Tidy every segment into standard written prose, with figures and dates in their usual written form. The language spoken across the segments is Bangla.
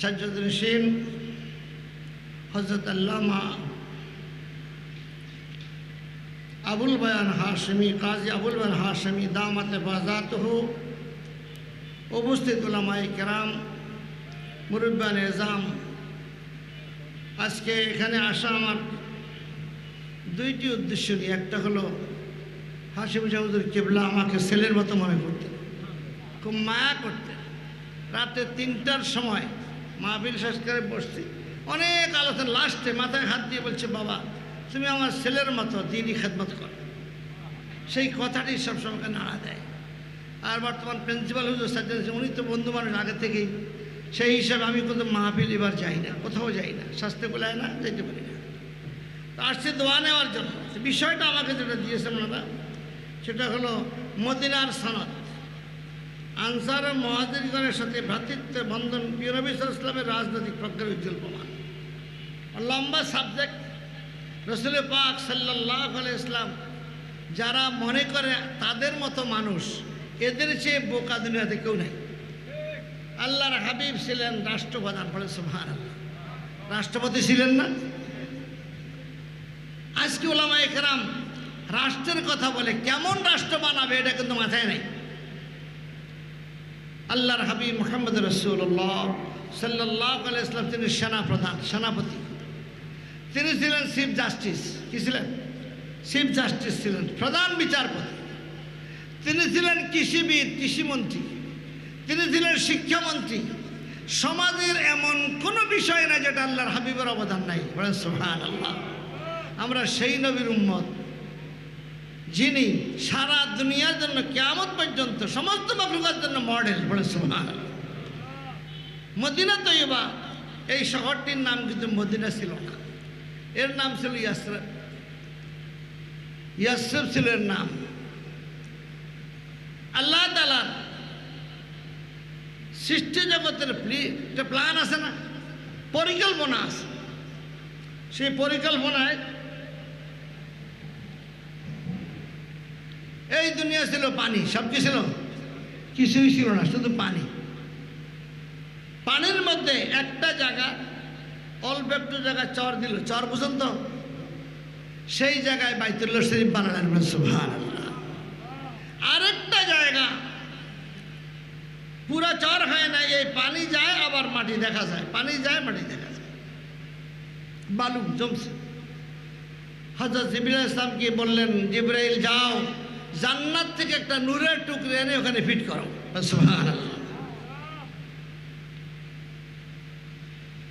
সাজ্জাদুল হযরত আল্লামা আবুল বয়ান হাশমি, কাজী আবুল বয়ান হাশমি দামাতে বাজাতুহু, উপস্থিত উলামায়ে কেরাম, মুরব্বিয়ান এজাম, আজকে এখানে আসা আমার দুইটি উদ্দেশ্য নিয়ে। একটা হলো হাশিম শাহ হুজুর কিবলা আমাকে ছেলের মতো মনে করতেন, খুব মায়া করতেন। রাতে ৩টার সময় মাহফিল শেষ করে বসছি, অনেক আলোচনা, লাস্টে মাথায় হাত দিয়ে বলছে, বাবা তুমি আমার ছেলের মতো দিনই খেদমত করো। সেই কথাটি সবসময়কে নাড়া দেয়। আর বর্তমান প্রিন্সিপাল হুজুর সাজ্জাদ, উনি তো বন্ধু মানুষ আগে থেকেই, সেই হিসাবে আমি কিন্তু মাহফিল এবার যাই না, কোথাও যাই না, স্বাস্থ্য কোলায় না, যাইতে পারি না। তো আসছে দোয়া নেওয়ার জন্য। বিষয়টা আমাকে যেটা দিয়েছেন ওনারা, সেটা হলো মদিনার সনদ, আনসার ও মুহাজিরগণের সাথে ভ্রাতৃত্ব বন্ধন, প্রিয় নবী সাল্লাল্লাহু আলাইহি ওয়াসাল্লামের রাজনৈতিক প্রজ্ঞার উজ্জ্বল প্রমাণ। লম্বা সাবজেক্ট। রসুল পাক সাল্লাল্লাহু আলাইহি ওয়াসাল্লাম যারা মনে করে তাদের মতো মানুষ, এদের চেয়ে বোকা দুনিয়াতে কেউ নেই। আল্লাহর হাবিব ছিলেন রাষ্ট্রপ্রধান, বলে সুবহানাল্লাহ, রাষ্ট্রপতি ছিলেন না? আজকে উলামায়ে কেরাম রাষ্ট্রের কথা বলে, কেমন রাষ্ট্র বানাবে এটা কিন্তু মাথায় নেই। আল্লাহর হাবিব মুহাম্মদ রাসূলুল্লাহ সাল্লাল্লাহু আলাইহি ওয়াসাল্লাম তিনি সেনাপ্রধান, সেনাপতি। তিনি ছিলেন চিফ জাস্টিস। কি ছিলেন? চিফ জাস্টিস ছিলেন, প্রধান বিচারপতি। তিনি ছিলেন কৃষিবিদ, কৃষিমন্ত্রী। তিনি ছিলেন শিক্ষামন্ত্রী। সমাজের এমন কোনো বিষয় না যেটা আল্লাহর হাবিবের অবদান নাই, বলেন সুবহানাল্লাহ। আমরা সেই নবীর উম্মত যিনি সারা দুনিয়ার জন্য কিয়ামত পর্যন্ত সমস্ত মাখলুকাতের জন্য মডেল, বলে সুবহানাল্লাহ। মদিনা তৈয়বা, এই শহরটির নাম কিন্তু মদিনা ছিল না, এর নাম ছিল ইয়াসরিব। ইয়াসরিব ছিল এর নাম। আল্লাহ তাআলার সৃষ্টি জগতের একটা প্ল্যান আছে না, পরিকল্পনা আছে। সেই পরিকল্পনায় এই দুনিয়া ছিল পানি, সব কি ছিল? কিছুই ছিল না, শুধু পানি। পানির মধ্যে একটা জায়গা, অল্প একটু জায়গা চর দিল, চর বুঝুন তো, সেই জায়গায় বাইতুল্লাহ শরীফ বানালেন, সুবহানাল্লাহ। আরেকটা জায়গা পুরা চর হয় না, এই পানি যায় আবার মাটি দেখা যায়, পানি যায় মাটি দেখা যায়, বালু জমছে। হযরত জিবরাইল আলাইহিস সালামকে বললেন, জিবরাইল যাও জান্নাত থেকে একটা নূরের টুকরো এনে ওখানে ফিট করো, সুবহানাল্লাহ।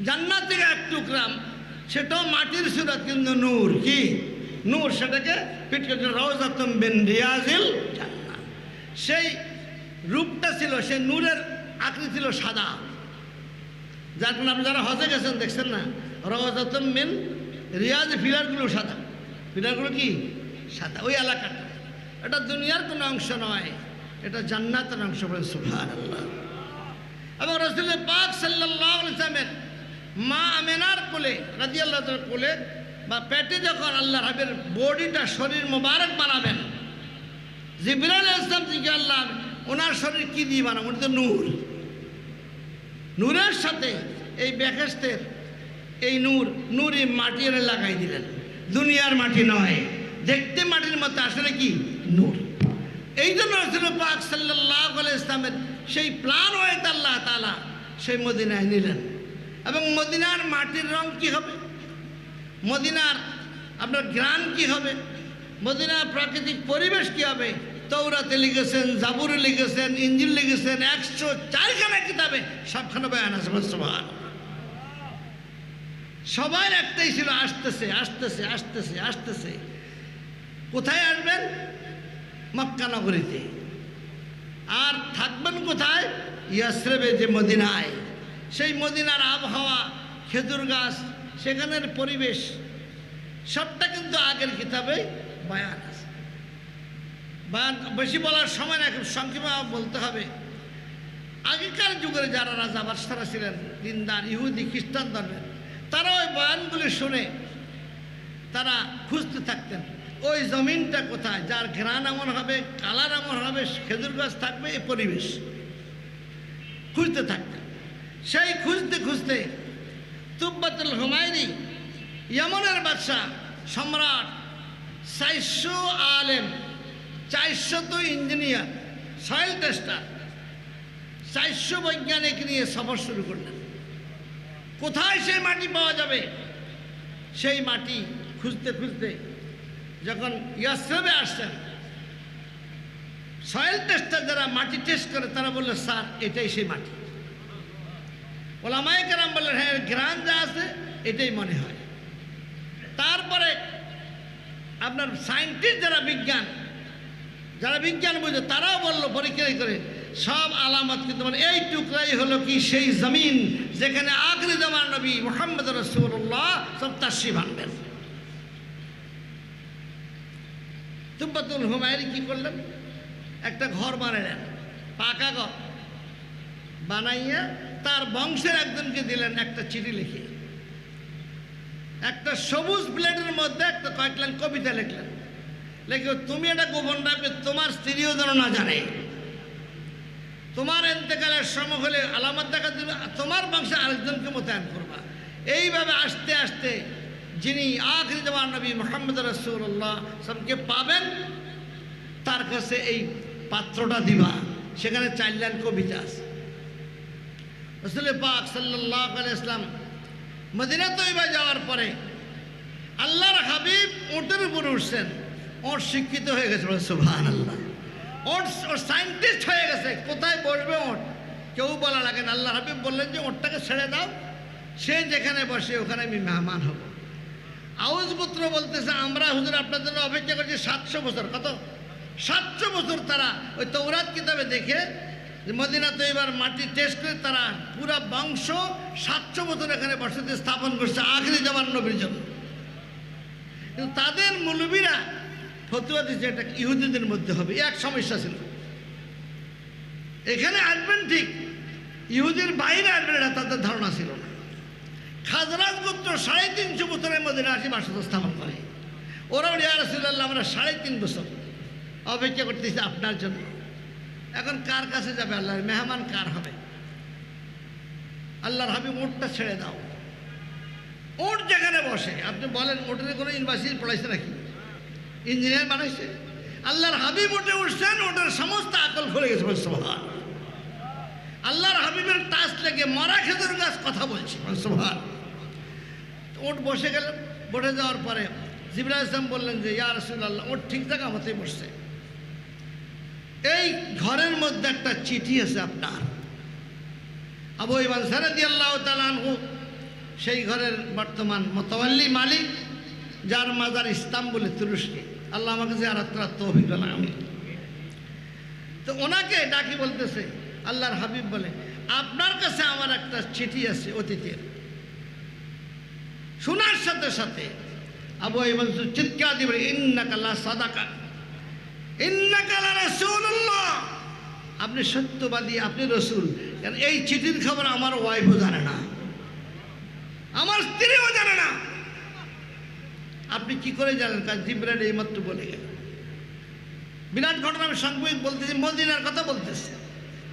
জান্নাত থেকে এক টুকরা, সেটাও মাটির সুরত কিন্তু নূর। কি নূর? সেটাকে ফিট করছে, রাউযাতুম মিন রিয়াজিল জান্নাহ। সেই রূপটা ছিল, সেই নূরের আকৃতি ছিল সাদা। যার কারণে আপনি যারা হজে গেছেন দেখছেন না, রাউযাতুম মিন রিয়াজ, ফিলারগুলো সাদা, ফিলারগুলো কি সাদা। ওই এলাকাটা, এটা দুনিয়ার কোনো অংশ নয়, এটা জান্নাতের অংশ, বলে সুবহানাল্লাহ। এবং রাসূল পাক সাল্লাল্লাহু আলাইহি ওয়াসাল্লামের মা আমেনার কোলে, রাদিয়াল্লাহু তাআলা কোলে বা পেটে যখন আল্লাহর হাবিবের বডিটা, শরীর মোবারক বানাবেন, জিবরাইল আলাইহিস সালাম জিজ্ঞাসা, আল্লাহ ওনার শরীর কি দিয়ে বানাবো? উনি তো নূর। নূরের সাথে এই বেহেশতের এই নূরই মাটি এনে লাগাই দিলেন। দুনিয়ার মাটি নয়, দেখতে মাটির মতো, আসলে কি নূর। এই জন্য রাসূল পাক সাল্লাল্লাহু আলাইহি ওয়াসাল্লামের সেই প্ল্যান হয়েছে আল্লাহ তাআলা সেই মদিনায় নিলেন। এবং মদিনার মাটির রং কি হবে, মদিনার আপনার গ্রাম কি হবে, মদিনার প্রাকৃতিক পরিবেশ কি হবে, তৌরাতে লিখেছেন, জাবুরে লিখেছেন, ইঞ্জিল লিখেছেন, 104খানা কিতাবে সবখানে বয়ান আছে। সুবহানাল্লাহ। সবার একটাই ছিল, আসতেছে আসতেছে আসতেছে আসতেছে। কোথায় আসবেন? মক্কা নগরীতে। আর থাকবেন কোথায়? ইয়াসরিবে, যে মদিনায়। সেই মদিনার আবহাওয়া, খেজুর গাছ, সেখানের পরিবেশ, সবটা কিন্তু আগের কিতাবে বয়ান আছে। বয়ান বেশি বলার সময় না, খুব সংক্ষেপে বলতে হবে। আগেকার যুগের যারা রাজা বাদশারা ছিলেন, দিনদার ইহুদি খ্রিস্টান ধর্মের, তারা ওই বয়ানগুলি শুনে তারা খুঁজতে থাকতেন, ওই জমিনটা কোথায়, যার ঘ্রাণ এমন হবে, কালার এমন হবে, খেজুর গাছ থাকবে, এই পরিবেশ খুঁজতে থাকতেন। সেই খুঁজতে খুঁজতে তুব্বাতুল হুমায়রি ইয়েমেনের বাদশাহ সম্রাট 400 আলেম, 400 ইঞ্জিনিয়ার, সয়েল টেস্টার, 400 বৈজ্ঞানিক নিয়ে সফর শুরু করলেন। কোথায় সেই মাটি পাওয়া যাবে? সেই মাটি খুঁজতে খুঁজতে যখন ইয়াসরিবে আসছেন, সয়েল টেস্টার যারা মাটি টেস্ট করে তারা বললো, স্যার এটাই সেই মাটি। ওলামায়ে কেরাম বললেন, হ্যাঁ গ্রান যা আছে এটাই মনে হয়। তারপরে আপনার সায়েন্টিস্ট যারা বিজ্ঞান বুঝে তারাও বললো পরীক্ষা করে সব আলামত কিন্তু মানে এই টুকরাই হলো কি সেই জমিন যেখানে আখরি জামান নবী মুহাম্মদ রাসূলুল্লাহ সব তাশরীফ আনবেন। তুব্বাতুল হুমায়রি কি করলেন? একটা ঘর বানালেন, পাকা ঘর বানাইয়া তার বংশের একজনকে দিলেন একটা চিঠি লিখে। একটা সবুজ প্লেটের মধ্যে একটা কয়েক লাইন কবিতা লিখলেন, লিখে তুমি এটা গোপন রাখবে, তোমার স্ত্রীও যেন না জানে। তোমার ইন্তেকালের সময় হলে আলামত দেখা দিবে, তোমার বংশে আরেকজনকে মোতায়েন করবা। এইভাবে আস্তে আস্তে যিনি আখরি জামান নবী মুহাম্মদ রাসূলুল্লাহ সবকে পাবেন তার কাছে এই পাত্রটা দিবা। সেখানে 4 লাইন কবিতা আছে। রাসূল পাক সাল্লাল্লাহু আলাইহি ওয়াসাল্লাম মদিনা তৈবা যাওয়ার পরে আল্লাহর হাবিব ওটের উপরে উঠছেন। ওট শিক্ষিত হয়ে গেছে, সুবহানাল্লাহ। ওট সায়েন্টিস্ট হয়ে গেছে, কোথায় বসবে ওট কেউ বলা লাগে না। আল্লাহ হাবিব বললেন যে ওটটাকে ছেড়ে দাও, সে যেখানে বসে ওখানে আমি মেহমান হব। আউস পুত্র বলতেছে, আমরা হুজুর আপনার জন্য অপেক্ষা করছি 700 বছর। কত? 700 বছর। তারা ওই তৌরাত কিতাবে দেখে মদিনা তৈবার মাটি টেস্ট করে তারা পুরা বংশ 700 বছর এখানে বসতি স্থাপন করছে আখরি জামান নবীর জন্য। কিন্তু তাদের মৌলবীরা ফতুয়া দিচ্ছে এটা ইহুদিদের মধ্যে হবে। এক সমস্যা ছিল, এখানে আসবেন ঠিক, ইহুদির বাইরে আসবেন এটা তাদের ধারণা ছিল না। খাজরাজ গোত্র 350 বছরের মধ্যে আসি বাসস্থান স্থাপন করে। ওরাও ইয়া রাসূলুল্লাহ আমরা 3.5 বছর অপেক্ষা করতেছি আপনার জন্য। এখন কার কাছে যাবে? আল্লাহর মেহমান কার হবে? আল্লাহর হাবিব ওটটা ছেড়ে দাও। ওট যেখানে বসে আপনি বলেন, ওটের কোনো ইউনিভার্সিটি পড়াইছে নাকি? ইঞ্জিনিয়ার বানাইছে? আল্লাহর হাবিব ওটে উঠছেন, ওটার সমস্ত আকল খুলে গেছে। সুবহান। আল্লাহর হাবিবের টাচ লেগে মরা খেজুর গাছ কথা বলছে। সুবহান। ওট বসে গেলেন। বসে যাওয়ার পরে জিবরাইল আলাইহিস সালাম বললেন যে ইয়া রাসূলুল্লাহ ওট ঠিক জায়গা মতোই বসছে। এই ঘরের মধ্যে একটা চিঠি আছে আপনার। আবু আইয়ুব রাদিয়াল্লাহু তাআলা আনহু সেই ঘরের বর্তমান মোতাওয়াল্লি মালিক, যার মাজার ইস্তাম্বুলে, তুরস্কে। আল্লাহ আমাকে জিয়ারত করার তৌফিক দান আমিন। তো ওনাকে ডাকি বলতেছে, আল্লাহর হাবিব বলে আপনার কাছে আমার একটা চিঠি আছে অতীতের। শোনার সাথে সাথে আবু আইয়ুব চিৎকার দিবে, ইন্নাকা লা সাদাকা ইন্নাকা লা রাসূলুল্লাহ, আপনি সত্যবাদী, আপনি রসুল। কারণ এই চিঠির খবর আমার ওয়াইফও জানে না, আমার স্ত্রীও জানে না। আপনি কি করে জানেন? কারণ জিবরাইল এইমাত্র বলে গেল। বিরাট ঘটনা আমি সংক্ষেপে বলতেছি, মদিনার কথা বলতেছি।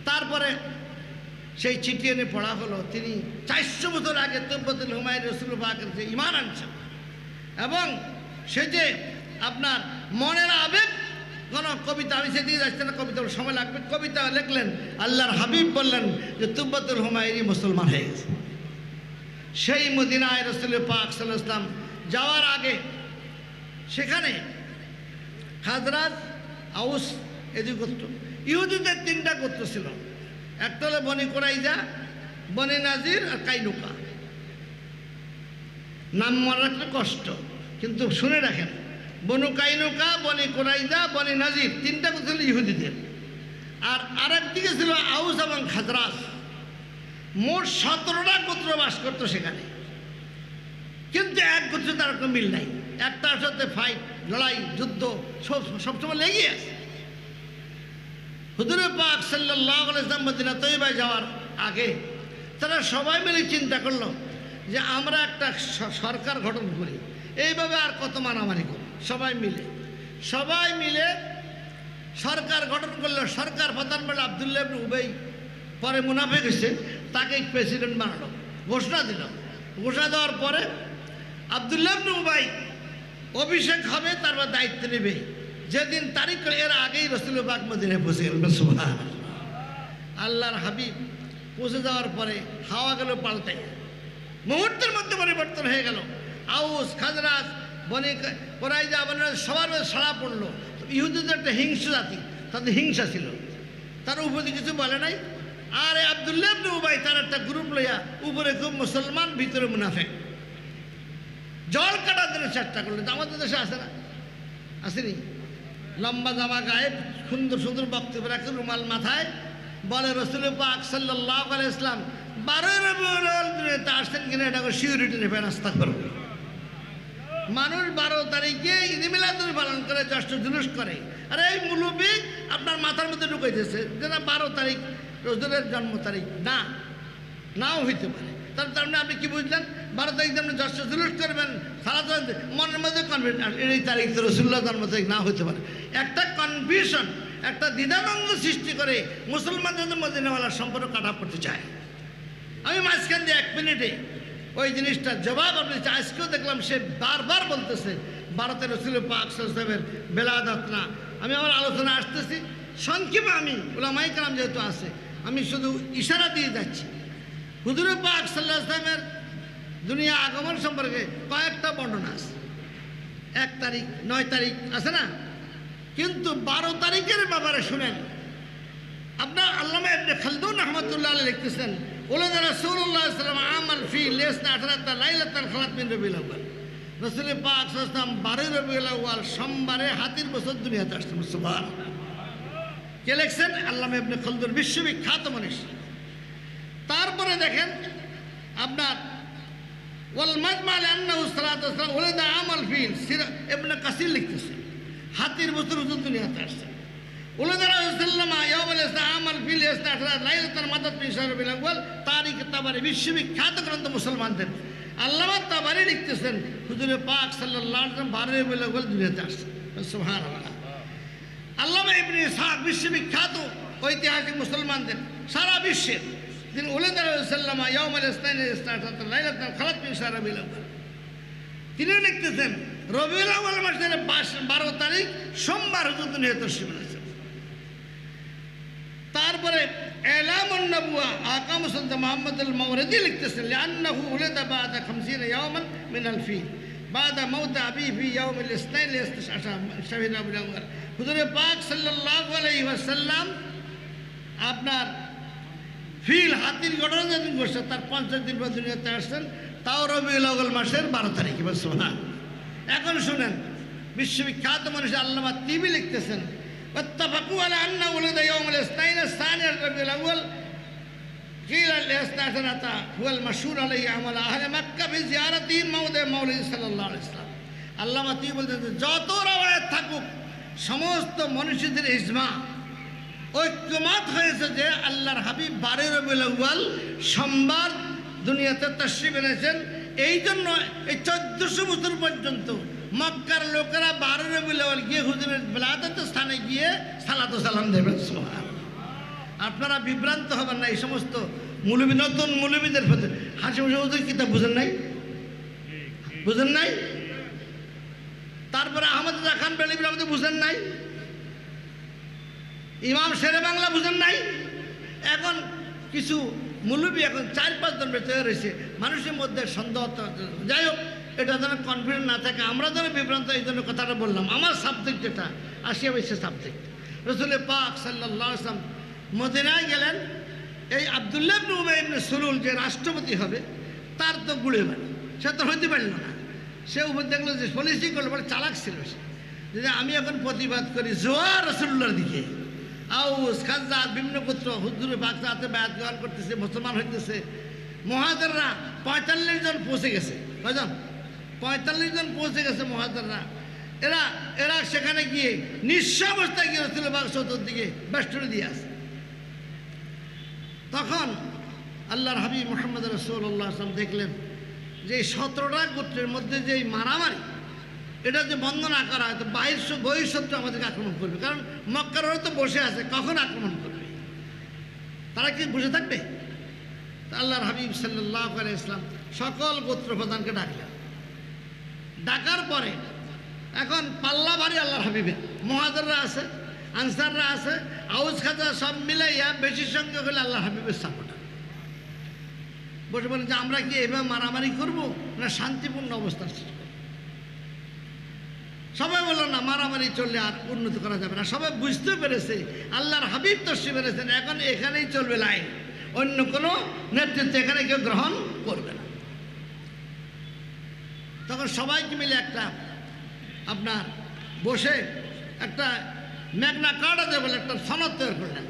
তারপরে সেই চিঠি এনে পড়া হলো। তিনি 400 বছর আগে তুব্বাতুল হুমায়রি রাসূল পাকের যে ঈমান আনছেন, এবং সে যে আপনার মনের আবেগ কোন কবিতা, আমি সেদিকে যাচ্ছি না, কবিতা সময় লাগবে। কবিতা লিখলেন, আল্লাহর হাবিব বললেন যে তুব্বাতুল হুমায়রি মুসলমান হয়ে গেছে। সেই মদিনায় রাসূল পাক সাল্লাল্লাহু আলাইহি ওয়াসাল্লাম যাওয়ার আগে সেখানে খাজরাজ, আউস, এদি গোত্র, ইহুদিদের 3টা গোত্র ছিল। একটা হলো বনি কুরাইজা, বনি নাজির আর কাইনুকা। নাম মনে রাখলে কষ্ট, কিন্তু শুনে রাখেন, বনু কাইনুকা, বনি কুরাইজা, বনি নাজির 3টা গোত্র ছিল ইহুদিদের। আর আরেকদিকে ছিল আউস এবং খাজরাজ। মোট 17টা গোত্র বাস করতো সেখানে। কিন্তু এক গোত্রে তার কোনো মিল নাই। একটার সাথে ফাইট, লড়াই, যুদ্ধ সবসময় লেগে আছে। হুজুর পাক সাল্লাল্লাহু আলাইহি ওয়াসাল্লাম মদিনা তৈবায় যাওয়ার আগে তারা সবাই মিলে চিন্তা করলো যে আমরা একটা সরকার গঠন করি। এইভাবে আর কত মারামারি করি। সবাই মিলে সরকার গঠন করলো। সরকার প্রধান বলে আব্দুল্লাহ ইবনে উবাই, পরে মুনাফিক হয়েছে। তাকে প্রেসিডেন্ট বানালো, ঘোষণা দিল। ঘোষণা দেওয়ার পরে আব্দুল্লাহ ইবনে উবাই অভিষেক হবে, তারপর দায়িত্ব নেবে। যেদিন তারিখ এর আগেই রাসূলুল্লাহ পাক মদিনায় পৌঁছে গেলেন। সুবহানাল্লাহ। আল্লাহর হাবিব পৌঁছে যাওয়ার পরে হাওয়া গেল পাল্টে, মুহূর্তের মধ্যে পরিবর্তন হয়ে গেল। আউস, খাজরাজ, বনি কোরাইজা, সবার সাড়া পড়লো। ইহুদিদের একটা হিংস্র জাতি, তাদের হিংসা ছিল, তার উপরে কিছু বলে নাই। আর আব্দুল্লাহ ইবনে উবাই তার একটা গ্রুপ লইয়া, উপরে খুব মুসলমান, ভিতরে মুনাফিক, জল কাটার জন্য চেষ্টা করলেন। আমাদের দেশে আসে না, আসেনি? লম্বা জামা গায়ে, সুন্দর সুন্দর বক্তব্য রাখে, রুমাল মাথায়, বলে রাসূল পাক সাল্লাল্লাহু আলাইহি ওয়াসাল্লাম 12 রবিউল আউয়াল আসছেন কিনা এটা সিউরিটি নেবেন, আস্থা করবে। মানুষ 12 তারিখে ঈদ মিলাদুল পালন করে, জ্যৈষ্ঠ জুলুস করে। আর এই মুলুবি আপনার মাথার মধ্যে ঢুকাইতেছে যে না 12 তারিখ রসুলের জন্ম তারিখ, না, নাও হইতে পারে। তার মানে আপনি কি বুঝলেন? 12 তারিখ আপনি জ্যৈষ্ঠ জুলুস করবেন, সারা মনের মধ্যে কনফিডেন্স, এই তারিখ তো রসুল্লাহ জন্ম তারিখ না হইতে পারে। একটা কনফিউশন, একটা দ্বিধাদ্বন্দ্ব সৃষ্টি করে মুসলমানদের মদিনাওয়ালার সম্পর্ক কাটা পড়তে চায়। আমি মাঝখান দিয়ে 1 মিনিটে ওই জিনিসটার জবাব আপনি আজকেও দেখলাম, সে বারবার বলতেছে ভারতের রাসূল পাক সাল্লাল্লাহু আলাইহি ওয়াসাল্লামের বেলাদাত না। আমি আমার আলোচনা আসতেছি সংক্ষেপে, আমি উলামায়ে কেরাম যেহেতু আছে, আমি শুধু ইশারা দিয়ে যাচ্ছি। হুজুর পাক সাল্লাল্লাহু আলাইহি ওয়াসাল্লামের দুনিয়া আগমন সম্পর্কে কয়েকটা বর্ণনা আছে। 1 তারিখ, 9 তারিখ আছে না, কিন্তু 12 তারিখের ব্যাপারে শুনেন। আপনার আল্লামা ইবনে খালদুন রাহমাতুল্লাহ আলাইহি লিখতেছেন, ওলাদ রাসূলুল্লাহ সাল্লাল্লাহু আলাইহি ওয়াসাল্লাম আমাল ফি লিসনা 18 লাইলাতান খালাত মিন রবিউল আউয়াল। রাসূল পাক সাল্লাল্লাহু আলাইহি ওয়াসাল্লাম 12 রবিউল আউয়াল সোমবারে হাতির বছর দুনিয়াতে আসছেন। সুবহানাল্লাহ। কে লিখছেন? আল্লামা ইবনে খালদুন, বিশ্ববিখ্যাত মানুষ। তারপরে দেখেন আপনার ওয়াল মাজমা আন্নাহু সাল্লাল্লাহু আলাইহি ওয়াসাল্লাম ওলাদ আমাল ফি ইবনে কাসির লিখতেছে হাতির বছর হুজুর দুনিয়াতে আসছেন। ওলাদ রাসূলুল্লাহ ইয়াউমুল ইসনা আমাল ফিল ইসনা 18 লাইলাতুল মাদাদ মিন শাহর রবিউল আউয়াল। তারিখ তাবারি, বিশ্ববিখ্যাত গ্রন্থ মুসলমানদের। আল্লামা তাবারি লিখতেছেন হুজুর পাক সাল্লাল্লাহু আলাইহি ওয়াসাল্লাম 12 রবিউল আউয়াল দুনিয়াতে আসছেন। সুবহানাল্লাহ। আল্লামা ইবনে ইসহাক, বিশ্ববিখ্যাত ঐতিহাসিক মুসলমানদের সারা বিশ্বের, তিনি ওলাদ রাসূলুল্লাহ ইয়াউমুল ইসনাইন 18 লাইলাতুল খালাত মিন শাহর রবিউল আউয়াল, তিনি লিখতেছেন রবিউল আউয়াল মাসের 12 তারিখ সোমবার হুজুর দুনিয়াতে তশরিফ এনেছেন। তারপরে এলামুন নবুয়া আকাম সুলতান মুহাম্মদুল মাওরিদি লিখতেছেন লিআন্নাহু উলিদা বাদা 50 ইয়াওমান মিনাল ফিল বাদা মাউত আবি ফি ইয়াউমিল ইসনাইন শাহর রবিউল আউয়াল। হুজুর পাক সাল্লাল্লাহু আলাইহি ওয়াসাল্লাম আপনার ফিল, হাতির ঘটনা যেদিন ঘটছে তার 50 দিন পর দুনিয়াতে আসছেন, তাও রবিউল আউয়াল মাসের 12 তারিখে। সুবহান। এখন শুনেন, বিশ্ববিখ্যাত মানুষ আল্লামা তিবি লিখতেছেন واتفقوا على أن ولد يوم الاثنين الثاني ربيع الأول قيل الاثنى عشر هو المشهور عليه عمل أهل مكة في زيارته موضع مولد صلى الله عليه وسلم। আল্লামা তিবি বলতেন যত রাওয়ায়াত থাকুক সমস্ত মনীষীদের ইজমা ঐক্যমত হয়েছে যে আল্লাহর হাবিব 12 রবিউল আউয়াল সোমবার দুনিয়াতে তশরিফ এনেছেন। এই জন্য এই 1400 বছর পর্যন্ত মক্কার লোকেরা 12 রবিউল আউয়াল গিয়ে হুজুরের বেলাদাতের স্থানে গিয়ে সালাত ও সালাম দেবেন। আপনারা বিভ্রান্ত হবেন না। এই সমস্ত মুলবি, নতুন মুলবিদের প্রতি হাসি মুখে হুজুর কিতাব বুঝেন নাই, বুঝেন নাই। তারপরে আহমদ রাজা খান বেলিবির আমাদের বুঝেন নাই, ইমাম শেরে বাংলা বুঝেন নাই। এখন কিছু মুলবি এখন 4-5 জন বেঁচে রয়েছে, মানুষের মধ্যে সন্দেহ। যাই হোক, এটা যেন কনফিডেন্স না থাকে, আমরা যেন বিভ্রান্ত, এই জন্য কথাটা বললাম। আমার সাবজেক্ট যেটা আসিয়া হয়েছে সাবজেক্ট, রাসূল পাক সাল্লাল্লাহু আলাইহি ওয়াসাল্লাম মদিনায় গেলেন। এই আব্দুল্লাহ ইবনে উবাই ইবনে সুলুল যে রাষ্ট্রপতি হবে, তার তো গুড়ে বাড়ি, সে তো হইতে পারল না। সে উপর দেখলো যে পলিসি করলো, বলে চালাক ছিল সে, যে আমি এখন প্রতিবাদ করি জোয়ার রাসূলুল্লাহর দিকে। আউস, খাজরাজ, বিভিন্ন গোত্র হুজুর পাক সাথে বায়াত গ্রহণ করতেছে, মুসলমান হইতেছে। মুহাজিররা 45 জন পৌঁছে গেছে। কয়জন? 45 জন পৌঁছে গেছে মুহাজিররা। এরা সেখানে গিয়ে নিঃস্ব অবস্থায় গিয়ে রাসূল পাক চতুর্দিকে বেষ্টনী দিয়ে আসে। তখন আল্লাহর হাবিব মুহাম্মদ রাসূলুল্লাহ সাল্লাল্লাহু আলাইহি ওয়াসাল্লাম দেখলেন যে 17টা গোত্রের মধ্যে যে মারামারি, এটা যে বন্ধ না করা হয় তো বহিঃশত্রু আমাদেরকে আক্রমণ করবে। কারণ মক্কার ওরা তো বসে আছে, কখন আক্রমণ করবে? তারা কি বসে থাকবে? আল্লাহর হাবিব সাল্লাল্লাহু আলাইহি ওয়াসাল্লাম সকল গোত্র প্রধানকে ডাকলেন। ডাকার পরে এখন পাল্লা ভারী আল্লাহর হাবিবের, মুহাজিররা আছে, আনসাররা আছে, আউস খাজা সব মিলাইয়া বেশি সংখ্যক হলে আল্লাহর হাবিবের সাপোর্টার। বসে বলেন যে আমরা কি এভাবে মারামারি করব না শান্তিপূর্ণ অবস্থার সৃষ্টি করব? সবাই বলল না, মারামারি চললে আর উন্নতি করা যাবে না। সবাই বুঝতে পেরেছে আল্লাহর হাবিব তশরিফ এনেছেন, এখন এখানেই চলবে লাইন, অন্য কোনো নেতৃত্ব এখানে কেউ গ্রহণ করবে না। তখন সবাইকে মিলে একটা আপনার বসে একটা ম্যাগনা কার্টা বলে একটা সনদ তৈরি করলেন।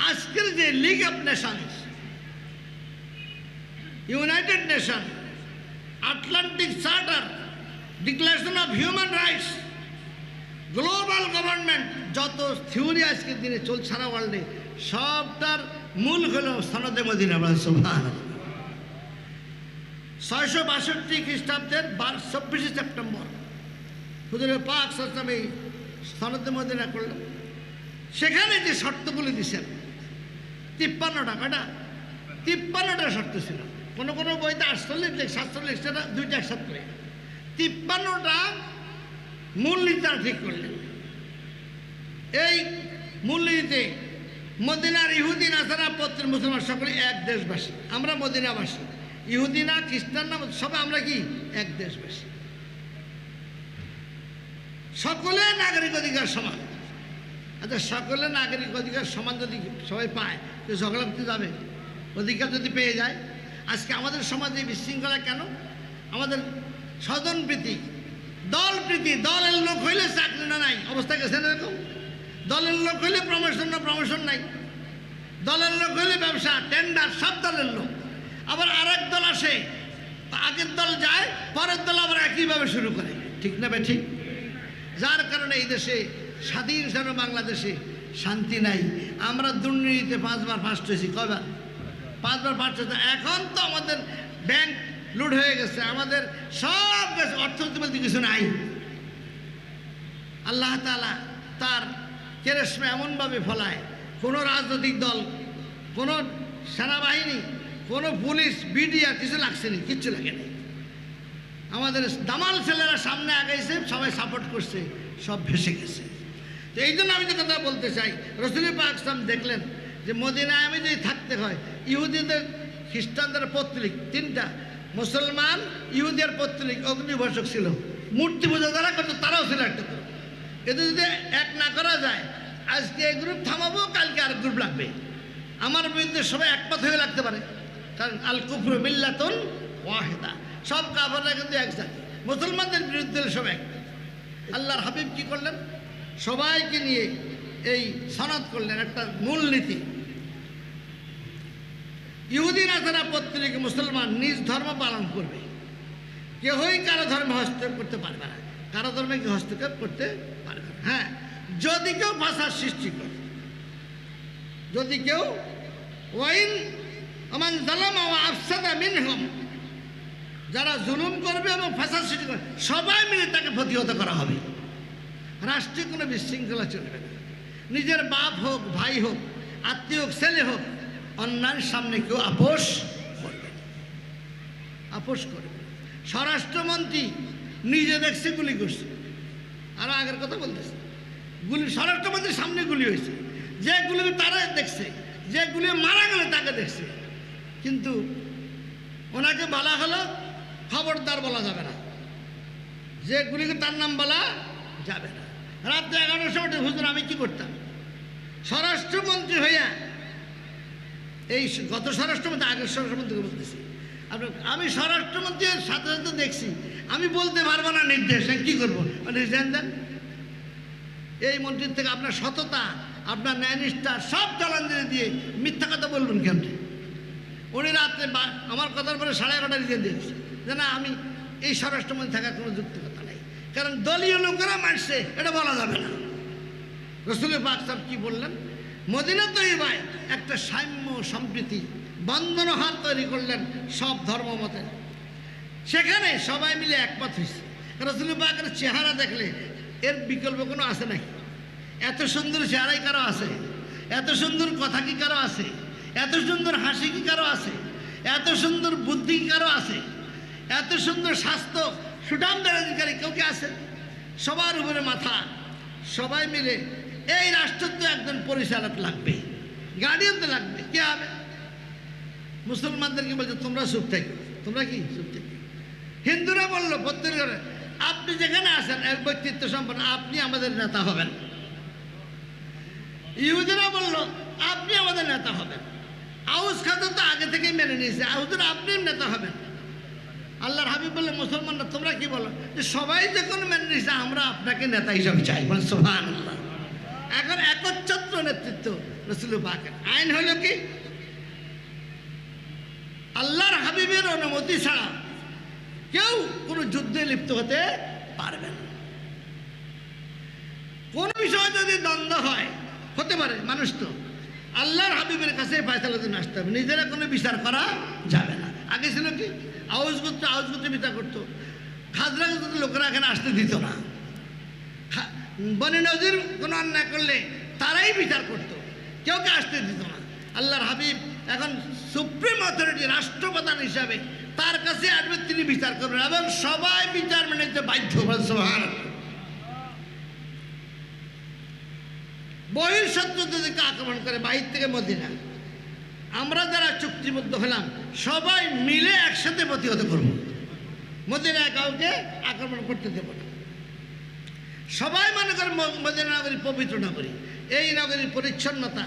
আজকের যে league of Nations, United nation, Atlantic charter, declaration of human rights, global government, যত থিওরি আজকের দিনে চলছে সারা ওয়ার্ল্ডে, সবটার মূল হলো সনদে মদিনা। সুবহানাল্লাহ। 662 খ্রিস্টাব্দের 26 সেপ্টেম্বর হুজুর পাক সাল্লাল্লাহু আলাইহি সনদে মদিনা করলেন। সেখানে যে শর্তগুলি দিয়েছেন 53টা, কয়টা? 53টা শর্ত ছিল। কোনো কোনো বইতে 48 47 সেটা দুইটা একসাথে 53টা মূলনীতি তারা ঠিক করলেন। এই মূলনীতিতে মদিনার ইহুদি নাসারা পত্রের মুসলমান সকলে এক দেশবাসী, আমরা মদিনাবাসী, ইহুদি না খ্রিস্টান না, সবাই আমরা কি এক দেশবাসী, সকলে নাগরিক অধিকার সমান। আচ্ছা, সকলে নাগরিক অধিকার সমান যদি সবাই পায় তো ঝগড়া করতে যাবে? অধিকার যদি পেয়ে যায়। আজকে আমাদের সমাজে বিশৃঙ্খলা কেন? আমাদের স্বজনপ্রীতি, দলপ্রীতি, দলের লোক হইলে চাকরি না নাই অবস্থা গেছে না এরকম। দলের লোক হইলে প্রমোশন না প্রমোশন নাই, দলের লোক হইলে ব্যবসা টেন্ডার, সব দলের লোক। আবার আরেক দল আসে, আগের দল যায়, পরের দল আবার একইভাবে শুরু করে, ঠিক না ভাই? ঠিক। যার কারণে এই দেশে স্বাধীন বাংলাদেশে শান্তি নাই। আমরা দুর্নীতিতে 5 বার ফার্স্ট হয়েছি। কয়বার? 5 বার ফার্স্ট হয়েছে। এখন তো আমাদের ব্যাংক লুট হয়ে গেছে, আমাদের সব গেছে, অর্থনীতি বলতে কিছু নাই। আল্লাহ তাআলা তার কেরেশমা এমনভাবে ফলায়, কোনো রাজনৈতিক দল, কোনো সেনাবাহিনী, কোনো পুলিশ, বিডিআর কিছু লাগছে না, কিচ্ছু লাগেনি। আমাদের দামাল ছেলেরা সামনে আগাইছে, সবাই সাপোর্ট করছে, সব ভেসে গেছে। তো এই জন্য আমি যে কথা বলতে চাই, রাসূল পাক সাল্লাল্লাহু দেখলেন যে মদিনায় আমি যদি থাকতে হয়, ইহুদিদের খ্রিস্টানদের পত্রিক 3টা, মুসলমান ইহুদিয়ার পত্রিক অগ্নিভর্ষক ছিল, মূর্তি পূজা যারা করতো তারাও ছিল একটা গ্রুপ। এদের যদি এক না করা যায়, আজকে এই গ্রুপ থামাবো, কালকে আর গ্রুপ লাগবে। আমার বিরুদ্ধে সবাই একমত হয়ে লাগতে পারে, কারণ আল কুফরু মিল্লাতুন ওয়াহিদা, সব কাফেররা কিন্তু এক জাতি। মুসলমানদের বিরুদ্ধে সব এক। আল্লাহর হাবিব কি করলেন? সবাইকে নিয়ে এই সনদ করলেন একটা মূলনীতি। ইহুদি নাসারা প্রত্যেক মুসলমান নিজ ধর্ম পালন করবে, কেউই কারো ধর্মে হস্তক্ষেপ করতে পারবে না, কারো ধর্মে কি হস্তক্ষেপ করতে পারবে না। হ্যাঁ, যদি কেউ ভাষার সৃষ্টি করে, যদি কেউ ওয়াইন আমান যালামা ওয়া আফসাদা মিনহুম, যারা জুলুম করবে এবং ফাসাদ সৃষ্টি করবে, সবাই মিলে তাকে প্রতিহত করা হবে। রাষ্ট্রে কোনো বিশৃঙ্খলা চলবে না। নিজের বাপ হোক, ভাই হোক, আত্মীয় হোক, ছেলে হোক, অন্যায়ের সামনে কেউ আপোষ করবে না, আপোষ করবে। স্বরাষ্ট্রমন্ত্রী নিজে দেখছে গুলি করছে, আরো আগের কথা বলতেছে, গুলি স্বরাষ্ট্রমন্ত্রীর সামনে গুলি হয়েছে, যে গুলি তারা দেখছে, যে গুলি মারা গেল তাকে দেখছে, কিন্তু ওনাকে বলা হলো খবরদার বলা যাবে না, যে গুলিকে তার নাম বলা যাবে না। রাত্রে 11টার সময় হুজুর আমি কি করতাম, স্বরাষ্ট্রমন্ত্রী হইয়া, এই গত স্বরাষ্ট্রমন্ত্রী, আগের স্বরাষ্ট্রমন্ত্রীকে বলতেছি, আমি স্বরাষ্ট্রমন্ত্রীর সাথে সাথে দেখছি, আমি বলতে পারবো না নির্দেশ, কি করবো, নির্দেশ দেন। এই মন্ত্রীর থেকে আপনার সততা, আপনার ন্যায়নিষ্ঠা সব জলাঞ্জলি দিয়ে মিথ্যা কথা বলবেন কেন? উনি রাত্রে আমার কথার পরে 11:30 রিজেন দিয়েছে যে না, আমি এই স্বরাষ্ট্রমন্ত্রী থাকার কোনো যুক্তিকতা নেই, কারণ দলীয় লোকেরা মানছে, এটা বলা যাবে না। রাসূল পাক সাহেব কি বললেন? মদিনা তৈবায় একটা সাম্য সম্প্রীতি বন্ধন হাত তৈরি করলেন সব ধর্ম মতে, সেখানে সবাই মিলে একমত হয়েছে। রাসূল পাকের চেহারা দেখলে এর বিকল্প কোনো আছে নাকি? এত সুন্দর চেহারাই কারো আছে? এত সুন্দর কথা কি কারো আছে? এত সুন্দর হাসি কি কারো আছে? এত সুন্দর বুদ্ধি কি কারো আছে? এত সুন্দর স্বাস্থ্য সুঠাম দাঁড়াধিকারী কেউ কি আছে? সবার উপরে মাথা। সবাই মিলে এই রাষ্ট্র তো একজন পরিচালক লাগবে, গার্ডিয়ান তো লাগবে। কে হবে? মুসলমানদেরকে বলছে তোমরা চুপ থাকো। তোমরা কি চুপ থাকো? হিন্দুরা বললো প্রত্যেক ঘরে আপনি যেখানে আসেন এক ব্যক্তিত্ব সম্পন্ন, আপনি আমাদের নেতা হবেন। ইহুদিরা বলল আপনি আমাদের নেতা হবেন। আউস খাদা তো আগে থেকেই মেনে নিয়েছে, হুজুর আপনি নেতা হবেন। আল্লাহর হাবিব বললেন মুসলমানরা তোমরা কি বলো? যে সবাই যখন মেনে নিয়েছে আমরা আপনাকে নেতা হিসাবে চাই। বলেন সুবহানাল্লাহ। এখন একচ্ছত্র নেতৃত্ব রাসূল পাকের। আইন হলো কি? আল্লাহর হাবিবের অনুমতি ছাড়া কেউ কোনো যুদ্ধে লিপ্ত হতে পারবে না। কোন বিষয়ে যদি দ্বন্দ্ব হয়, হতে পারে, মানুষ তো আল্লাহর হাবিবের কাছে ফয়সালা দিন আসতে হবে, নিজেরা কোনো বিচার করা যাবে না। আগে ছিল কি? আউস গোত্র বিচার করতো, খাজরা গোত্র লোকেরা এখানে আসতে দিত না। বনি নজির কোনো অন্যায় করলে তারাই বিচার করতো, কেউকে আসতে দিত না। আল্লাহর হাবিব এখন সুপ্রিম অথরিটি, রাষ্ট্রপ্রধান হিসাবে তার কাছে আসবে, তিনি বিচার করবেন এবং সবাই বিচার মেনে নিতে বাধ্য। সুবহানাল্লাহ। বহিঃশত্রু যদি আক্রমণ করে বাহির থেকে মদিনা, আমরা যারা চুক্তিবদ্ধ হলাম সবাই মিলে একসাথে প্রতিহত করব। মদিনায় কাউকে আক্রমণ করতে দেব না। সবাই মনে করে মদিনা নগরী পবিত্র নগরী, এই নগরীর পরিচ্ছন্নতা,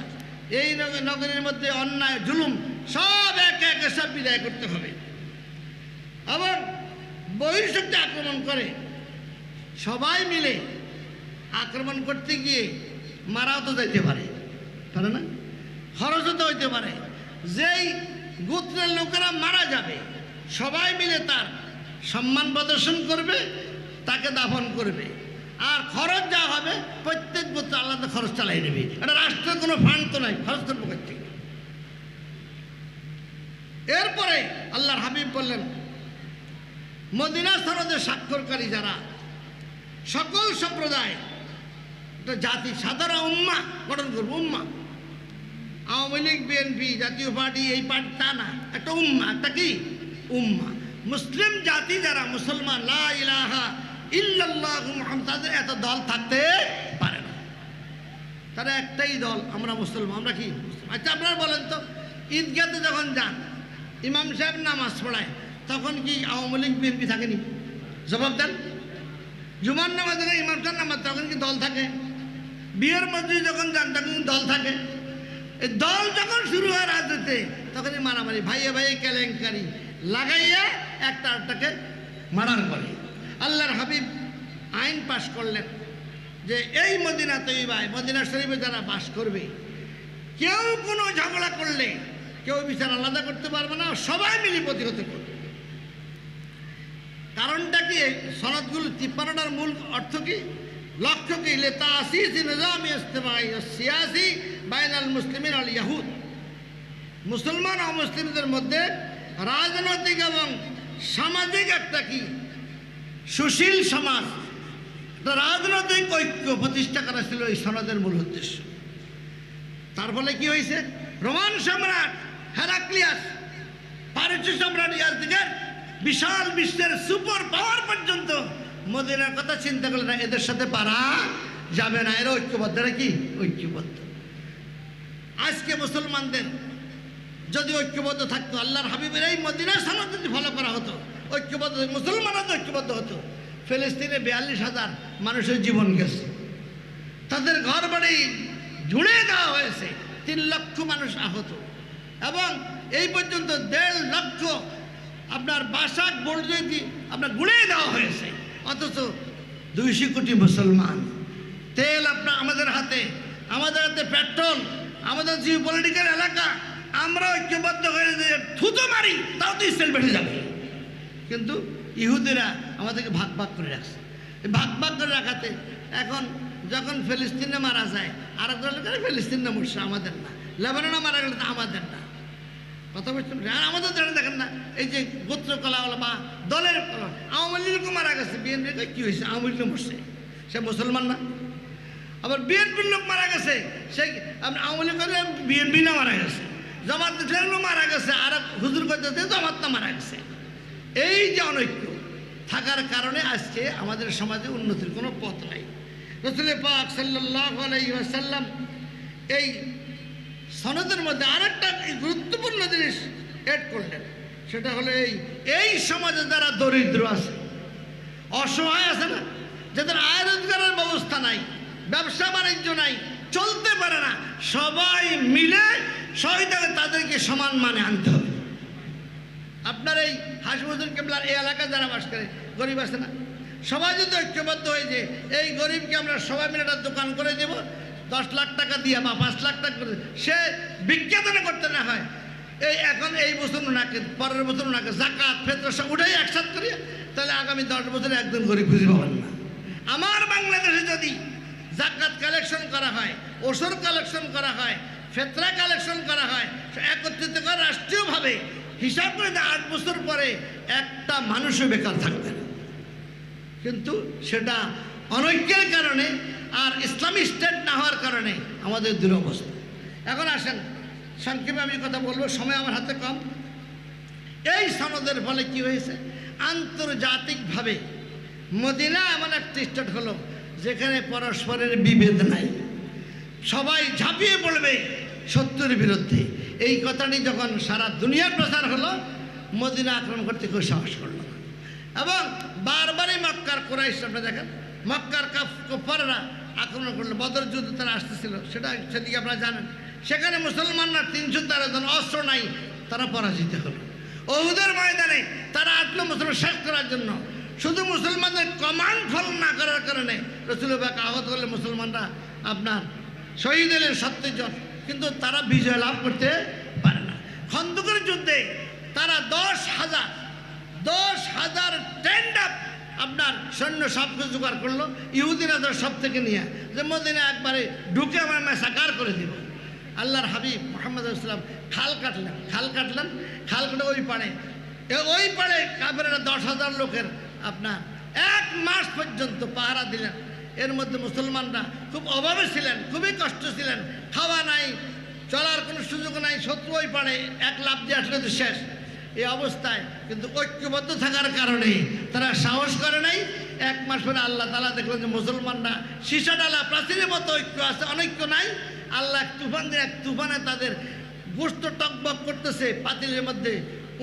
এই নগরীর মধ্যে অন্যায় জুলুম সব একে একে সব বিদায় করতে হবে। আবার বহিঃশক্তি আক্রমণ করে, সবাই মিলে আক্রমণ করতে গিয়ে মারাও তো যাইতে পারে, পারে না? খরচও তো হইতে পারে। যেই গোত্রের লোকেরা মারা যাবে সবাই মিলে তার সম্মান প্রদর্শন করবে, তাকে দাফন করবে, আর খরচ যা হবে প্রত্যেক গোত্র আলাদা খরচ চালাই নেবে। এটা রাষ্ট্রের কোনো ফান্ড তো নাই, খরচ করবো করতে। এরপরে আল্লাহর হাবিব বললেন মদিনা সনদে স্বাক্ষরকারী যারা সকল সম্প্রদায়, জাতি, সাধারণ উম্মাহ গঠন করবো। উম্মাহ আওয়ামী লীগ, বিএনপি, জাতীয় পার্টি, এই পার্টি তা না, একটা উম্মাহ। একটা কি? উম্মাহ। মুসলিম জাতি যারা মুসলমান, লা ইলাহা ইল্লাল্লাহু মুহাম্মাদ, তাদের এত দল থাকতে পারে না। তারা একটাই দল, আমরা মুসলমান। আমরা কি? আচ্ছা আপনারা বলেন তো, ঈদগাতে যখন যান ইমাম সাহেব নামাজ পড়ায় তখন কি আওয়ামী লীগ, বিএনপি থাকেনি? জবাব দেন। জুমার নামাজ যখন ইমাম সাহেব নামাজ তখন কি দল থাকে? বিয়ের মধ্যে যখন যান তখন দল থাকে। এই দল যখন শুরু হয় রাজনীতি তখনই মারামারি, ভাইয়ে ভাইয়ে কেলেঙ্কারি লাগাইয়া একটা আরেকটাকে মার্ডার করে। আল্লাহর হাবিব আইন পাশ করলেন যে এই মদিনা তৈবায়, মদিনা শরীফে যারা বাস করবে, কেউ কোনো ঝগড়া করলে কেউ বিচার আলাদা করতে পারবে না, সবাই মিলে প্রতিহত করবে। কারণটা কি? এই সনদগুলো 53টার মূল অর্থ কি, লক্ষ্য কি? লিতাসিস নিজাম ইজতিমাই সিয়াসি বাইনাল মুসলিমিন আল ইয়াহুদ, মুসলমান ও মুসলিমদের মধ্যে রাজনৈতিক এবং সামাজিক একটা কি সুশীল সমাজ, রাজনৈতিক ঐক্য প্রতিষ্ঠা করা ছিল এই সনদের মূল উদ্দেশ্য। তার ফলে কি হয়েছে? রোমান সম্রাট হেরাক্লিয়াস, পারস্য সম্রাট ইয়াজদিদের, বিশাল বিশ্বের সুপার পাওয়ার পর্যন্ত মদিনার কথা চিন্তা করলে না, এদের সাথে পারা যাবে না, এরা ঐক্যবদ্ধ। এরা কি? ঐক্যবদ্ধ। আজকে মুসলমানদের যদি ঐক্যবদ্ধ থাকতো, আল্লাহর হাবিবের এই মদিনার সনদ যদি ফলো করা হতো, ঐক্যবদ্ধ, মুসলমানরা তো ঐক্যবদ্ধ হতো। ফিলিস্তিনে 42,000 মানুষের জীবন গেছে, তাদের ঘর বাড়ি ঝুড়ে দেওয়া হয়েছে, 3 লক্ষ মানুষ আহত, এবং এই পর্যন্ত 1.5 লক্ষ আপনার বাসা বর্জি আপনার গুঁড়িয়ে দেওয়া হয়েছে। অথচ 200 কোটি মুসলমান, তেল আপনার আমাদের হাতে পেট্রোল, আমাদের জিও পলিটিক্যাল এলাকা, আমরা ঐক্যবদ্ধ হয়ে যে থুতো মারি তাও তো ইসরায়েল বেড়ে যাবে। কিন্তু ইহুদিরা আমাদেরকে ভাগ ভাগ করে রাখছে। ভাগ ভাগ করে রাখাতে এখন যখন ফিলিস্তিনে মারা যায় আরেকজন লোকের ফিলিস্তিনে মরছে, আমাদের না। লেবাননে মারা গেলে তো আমাদের না। কথা বলছেন? আর আমাদের দেখেন না, এই যে গোত্র কলাওয়ালা বা দলের আওয়ামী লীগও মারা গেছে, বিএনপি কি হয়েছে? আওয়ামী লীগ মরছে, সে মুসলমান না। আবার বিএনপির লোক মারা গেছে, সে আওয়ামী লীগ বিএনপি না মারা গেছে, জামাত ইসলামও মারা গেছে, আর হুজুর করতেছে জামাতটা মারা গেছে। এই যে অনৈক্য থাকার কারণে আজকে আমাদের সমাজে উন্নতির কোনো পথ নাই। রাসূল পাক সাল্লাল্লাহু আলাইহি ওয়াসাল্লাম এই সনদের মধ্যে আরেকটা গুরুত্বপূর্ণ জিনিস এড করলেন, সেটা হলো এই সমাজে যারা দরিদ্র আছে, অসহায় আছে না, যাদের আয় রোজগারের ব্যবস্থা নাই, ব্যবসা বাণিজ্য নাই, চলতে পারে না, সবাই মিলে সহিদারে তাদেরকে সমান মানে আনতে হবে। আপনার এই হাশিম হুজুর কেবলার এই এলাকায় যারা বাস করে গরিব আছে না, সবাই যদি ঐক্যবদ্ধ হয়ে যে এই গরিবকে আমরা সবাই মিলে একটা দোকান করে দেব, 10 লাখ টাকা দিয়ে বা 5 লাখ টাকা করে, সে বিজ্ঞাপন করতে না হয় এই এখন এই বছর ওনাকে, পরের বছর ওনাকে জাকাত ফেতরা সব উঠেই একসাথ করি, তাহলে আগামী 10 বছরে একজন গরিব খুঁজে পাবেন না। আমার বাংলাদেশে যদি জাকাত কালেকশন করা হয়, ওসর কালেকশন করা হয়, ফেতরা কালেকশন করা হয়, একত্রিত করে রাষ্ট্রীয়ভাবে হিসাব করে 8 বছর পরে একটা মানুষও বেকার থাকবে না। কিন্তু সেটা অনৈক্যের কারণে আর ইসলামী স্টেট না হওয়ার কারণে আমাদের দুরবস্থা। এখন আসেন সংক্ষেপে আমি কথা বলবো, সময় আমার হাতে কম। এই সনদের ফলে কি হয়েছে, আন্তর্জাতিকভাবে মদিনা এমন একটা স্টেট হলো যেখানে পরস্পরের বিভেদ নাই, সবাই ঝাঁপিয়ে পড়বে সত্যের বিরুদ্ধে। এই কথাটি যখন সারা দুনিয়ার প্রচার হলো, মদিনা আক্রমণ করতে কেউ সাহস করলো না। এবং বারবারই মক্কার কুরাইশ, আপনারা দেখেন মক্কার কুফাররা আক্রমণ করলো, বদর যুদ্ধ তারা আসতেছিল, সেদিকে আপনারা জানেন। সেখানে মুসলমানরা 313 জন, অস্ত্র নাই, তারা পরাজিত হলো। উহুদের ময়দানে তারা আসলো মুসলমান শেষ করার জন্য, শুধু মুসলমানদের কমান্ড ফলো না করার কারণে রাসূলুল্লাহ আহত করলে মুসলমানরা আপনার শহীদ হলেন 70 জন, কিন্তু তারা বিজয় লাভ করতে পারে না। খন্দকের যুদ্ধে তারা 10,000 টেন্ট আপ আপনার সৈন্য সব কিছু জোগাড় করলো, ইহুদিরা সব থেকে নিয়ে যে মদিনা একবারে ঢুকে আমরা ম্যাসাকার করে দিব। আল্লাহর হাবিব মুহাম্মদ সাল্লাল্লাহু আলাইহি ওয়াসাল্লাম খাল কাটলেন, খাল কেটে ওই পাড়ে কাফেররা 10,000 লোকের আপনার 1 মাস পর্যন্ত পাহারা দিলেন। এর মধ্যে মুসলমানরা খুব অভাবে ছিলেন, খুবই কষ্ট ছিলেন, খাওয়া নাই, চলার কোনো সুযোগ নাই, শত্রু ওই পাড়ে 1 লাফ দিয়ে আসলে তো শেষ। এই অবস্থায় কিন্তু ঐক্যবদ্ধ থাকার কারণে তারা সাহস করে নাই। 1 মাস পরে আল্লাহ তাআলা দেখলেন যে মুসলমানরা সীসা ডালা প্রাচীরের মতো ঐক্য আছে, অনৈক্য নাই। আল্লাহ এক তুফানে তাদের গোশত টকবক করতেছে, পাতিলের মধ্যে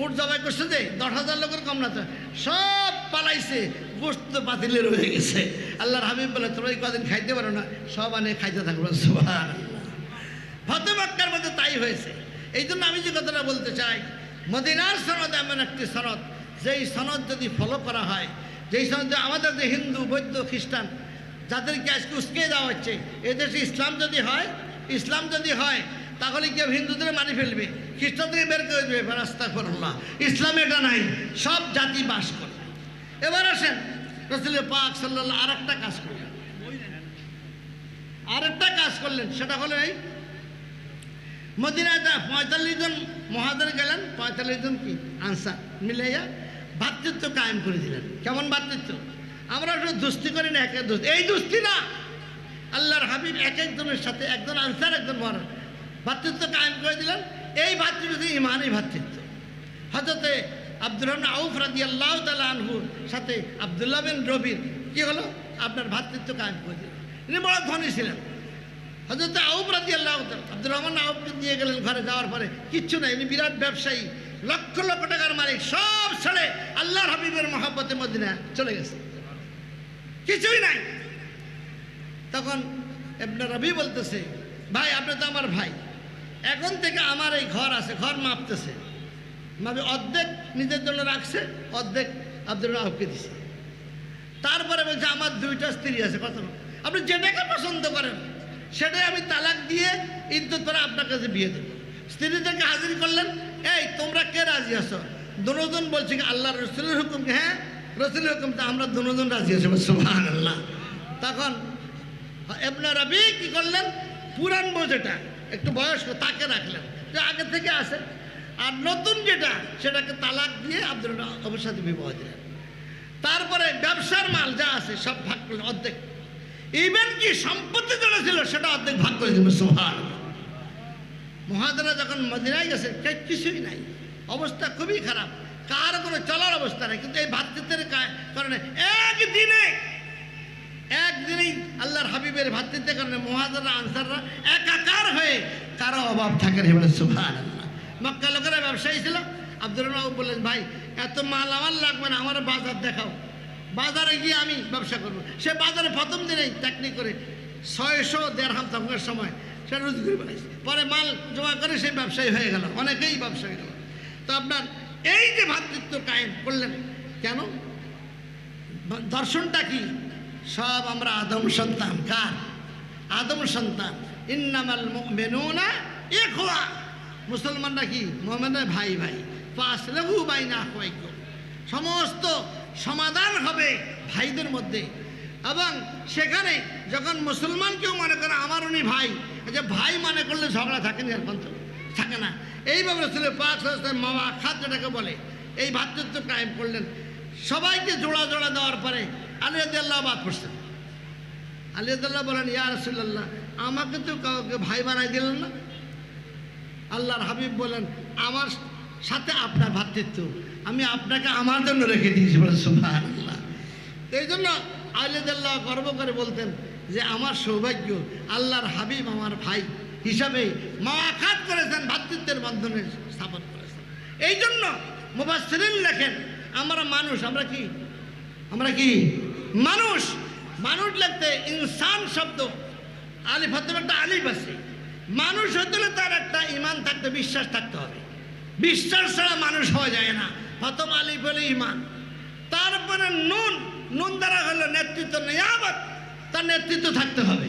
উট জবাই করছে, যে 10,000 লোকের কম না, সব পালাইছে, গোশত পাতিলে রয়ে গেছে। আল্লাহর হাবিব বলে তোমরা এই কদিন খাইতে পারো না, সব আনে খাইতে থাকবো। সুবহানাল্লাহ। ফতে মক্কার মধ্যে তাই হয়েছে। এই জন্য আমি যে কথাটা বলতে চাই, মদিনার সনদ এমন একটি সনদ, যেই সনদ যদি ফলো করা হয়, যেই সনদ আমাদের যে হিন্দু বৌদ্ধ খ্রিস্টান যাদেরকে আজকে উস্কে দেওয়া হচ্ছে, এদেশে ইসলাম যদি হয় তাহলে কেউ হিন্দুদের মারি ফেলবে, খ্রিস্টানদের বের করে দেবে, আস্তাগফিরুল্লাহ। ইসলামে এটা নাই, সব জাতি বাস করে। এবার আসেন রাসূল পাক সাল্লাল্লাহু আরেকটা কাজ করলেন, সেটা হলো এই মদিনায় 45 জন মুহাজির গেলেন, 45 জন কি আনসার মিলাইয়া ভ্রাতৃত্ব কায়েম করে দিলেন। কেমন ভ্রাতৃত্ব? আমরা শুধু দুস্তি করি না, একের দোস্তি, এই দুস্তি না। আল্লাহর হাবিব একজনের সাথে, একজন আনসার একজন মুহাজির, ভ্রাতৃত্ব কায়েম করে দিলেন। এই ভ্রাতৃত্ব ইমানি ভ্রাতৃত্ব। হযরতে আব্দুর রহমান আউফ রাদিয়াল্লাহু তাআলা আনহুর সাথে আব্দুল্লাহ বিন রবির কি হলো, আপনার ভ্রাতৃত্ব কায়েম করে দিলেন। ইনি বড় ধনী ছিলেন। হযরত আউফ রাদিয়াল্লাহু তাআলা আব্দুর রহমান আউফকে নিয়ে গেলেন ঘরে, যাওয়ার পরে কিচ্ছু নাই, ইনি বিরাট ব্যবসায়ী, লক্ষ লক্ষ টাকার মালিক, সব ছেড়ে আল্লাহর হাবিবের মহব্বতে মদিনা চলে গেছে, কিছুই নাই। তখন ইবনে রবি বলতেছে, ভাই আপনি তো আমার ভাই, এখন থেকে আমার এই ঘর আছে, ঘর মাপতেছে, মাপে অর্ধেক নিজের জন্য রাখছে, অর্ধেক আব্দুর রাউফকে দিছে। তারপরে বলছে আমার 2টা স্ত্রী আছে, কত আপনি যেটাকে পছন্দ করেন সেটাই আমি তালাক দিয়ে ইদ্যত করে আপনার কাছে বিয়ে দেব। স্ত্রীদেরকে হাজির করলেন, এই তোমরা কে রাজি আছো? দুজন বলছে আল্লাহ রসুলের হুকুম, হ্যাঁ রসুলের হুকুম, তা আমরা দুজন রাজি আছি। সুবহানাল্লাহ। তখন ইবনে রবি কি করলেন, পুরান বউ যেটা একটু বয়স্ক তাকে রাখলেন, যে আগে থেকে আছে, আর নতুন যেটা সেটাকে তালাক দিয়ে আব্দুর রাউফের সাথে বিবাহ দিলেন। তারপরে ব্যবসার মাল যা আছে সব ভাগ করলেন, অর্ধেক, ইভেন কি সম্পত্তি যেটা ছিল সেটা অর্ধেক ভাগ করে দেবে। সুবহানাল্লাহ। মুহাজিরা যখন মদিনায় গেছে কিছুই নাই, অবস্থা খুবই খারাপ, কার কোনো চলার অবস্থা নেই। কিন্তু এই ভ্রাতৃত্বের কারণে একদিনেই আল্লাহর হাবিবের ভ্রাতৃত্বের কারণে মুহাজিররা আনসাররা একাকার হয়ে কারো অভাব থাকে না। বলে সুবহানাল্লাহ। মক্কা লোকেরা ব্যবসায়ী ছিল। আব্দুর রহমান বললেন, ভাই এত মাল আমার লাগবে না, আমার বাজার দেখাও, বাজারে গিয়ে আমি ব্যবসা করব। সে বাজারে প্রথম দিনেই চাকরি করে 600 দেড়হাম তখনকার সময় সে রুজি করে বেড়াইছে। পরে মাল জমা করে সেই ব্যবসায়ী হয়ে গেল, অনেকেই ব্যবসায়ী গেল। তো আপনার এই যে ভ্রাতৃত্ব কায়েম করলেন কেন? দর্শনটা কি? সব আমরা আদম সন্তান। কার? আদম সন্তান। ইন্নামাল মুমিনুনা ইখওয়া। মুসলমানরা কি? মুমিনরা ভাই ভাই। ফাসলাহু বাইনা আখওয়াইকুম। সমস্ত সমাধান হবে ভাইদের মধ্যে। এবং সেখানে যখন মুসলমান কেউ মনে করে আমার উনি ভাই, যে ভাই মনে করলে ঝগড়া থাকে না, এখন তো থাকে না। এইভাবে রাসূল পাক সাল্লাল্লাহু আলাইহি ওয়াসাল্লাম মাওয়াখাত যেটাকে বলে, এই ভ্রাতৃত্ব কায়েম করলেন। সবাইকে জোড়া জোড়া দেওয়ার পরে আলী রাদিয়াল্লাহু বাদ পড়ছেন। আলী রাদিয়াল্লাহু বলেন, ইয়া রাসূলুল্লাহ, আমাকে তো কাউকে ভাই বানাই দিলেন না। আল্লাহর হাবিব বলেন, আমার সাথে আপনার ভ্রাতৃত্ব আমি আপনাকে আমার জন্য রেখে দিয়েছি। বলেন সুবহানাল্লাহ। এই জন্য আলী রাদিয়াল্লাহু গর্ব করে বলতেন যে আমার সৌভাগ্য আল্লাহর হাবিব আমার ভাই হিসাবে মাওয়াখাত করেছেন, ভ্রাতৃত্বের বন্ধনে স্থাপন করেছেন। এই জন্য মুফাসসিরিন লেখেন, আমরা মানুষ, আমরা কি? আমরা কি মানুষ? মানুষ লিখতে ইনসান শব্দ আলিফ হতে একটা আলিফ আছে। মানুষ হতে হলে তার একটা ঈমান থাকতে, বিশ্বাস থাকতে হবে। বিশ্বাস ছাড়া মানুষ হওয়া যায় না। প্রথম আলিফ হলে ঈমান, তারপরে নুন, নুন দ্বারা হলো নেতৃত্ব, নিয়ামত, তার নেতৃত্ব থাকতে হবে।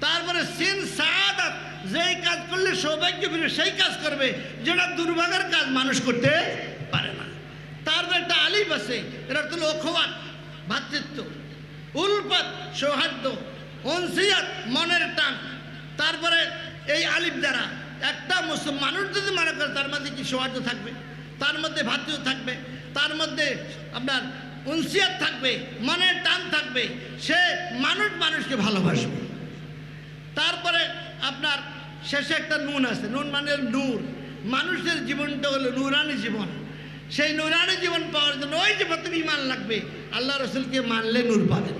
তারপরে সিন, সাআদাত, যেই কাজ করলে সৌভাগ্য ফিরে সেই কাজ করবে, যেটা দুর্ভাগ্যের কাজ মানুষ করতে পারে না। তারপরে একটা আলিফ আছে, এটা হলো ওখওয়াত, ভ্রাতৃত্ব, উলফত, সৌহার্দ্য, উনসিয়াত, মনের টান। তারপরে এই আলিফ দ্বারা একটা মুসলমান মানুষ যদি মনে করে তার মধ্যে কি সৌহার্দ্য থাকবে, তার মধ্যে ভ্রাতৃত্ব থাকবে, তার মধ্যে আপনার উনসিয়াত থাকবে, মনের টান থাকবে, সে মানুষকে ভালোবাসবে। তারপরে আপনার শেষে একটা নুন আছে, নুন মানে নূর। মানুষের জীবনটা হলো নূরানি জীবন। সেই নূরানি জীবন পাওয়ার জন্য ওই যে প্রথম ঈমান লাগবে, আল্লাহ রসুলকে মানলে নূর পাবেন।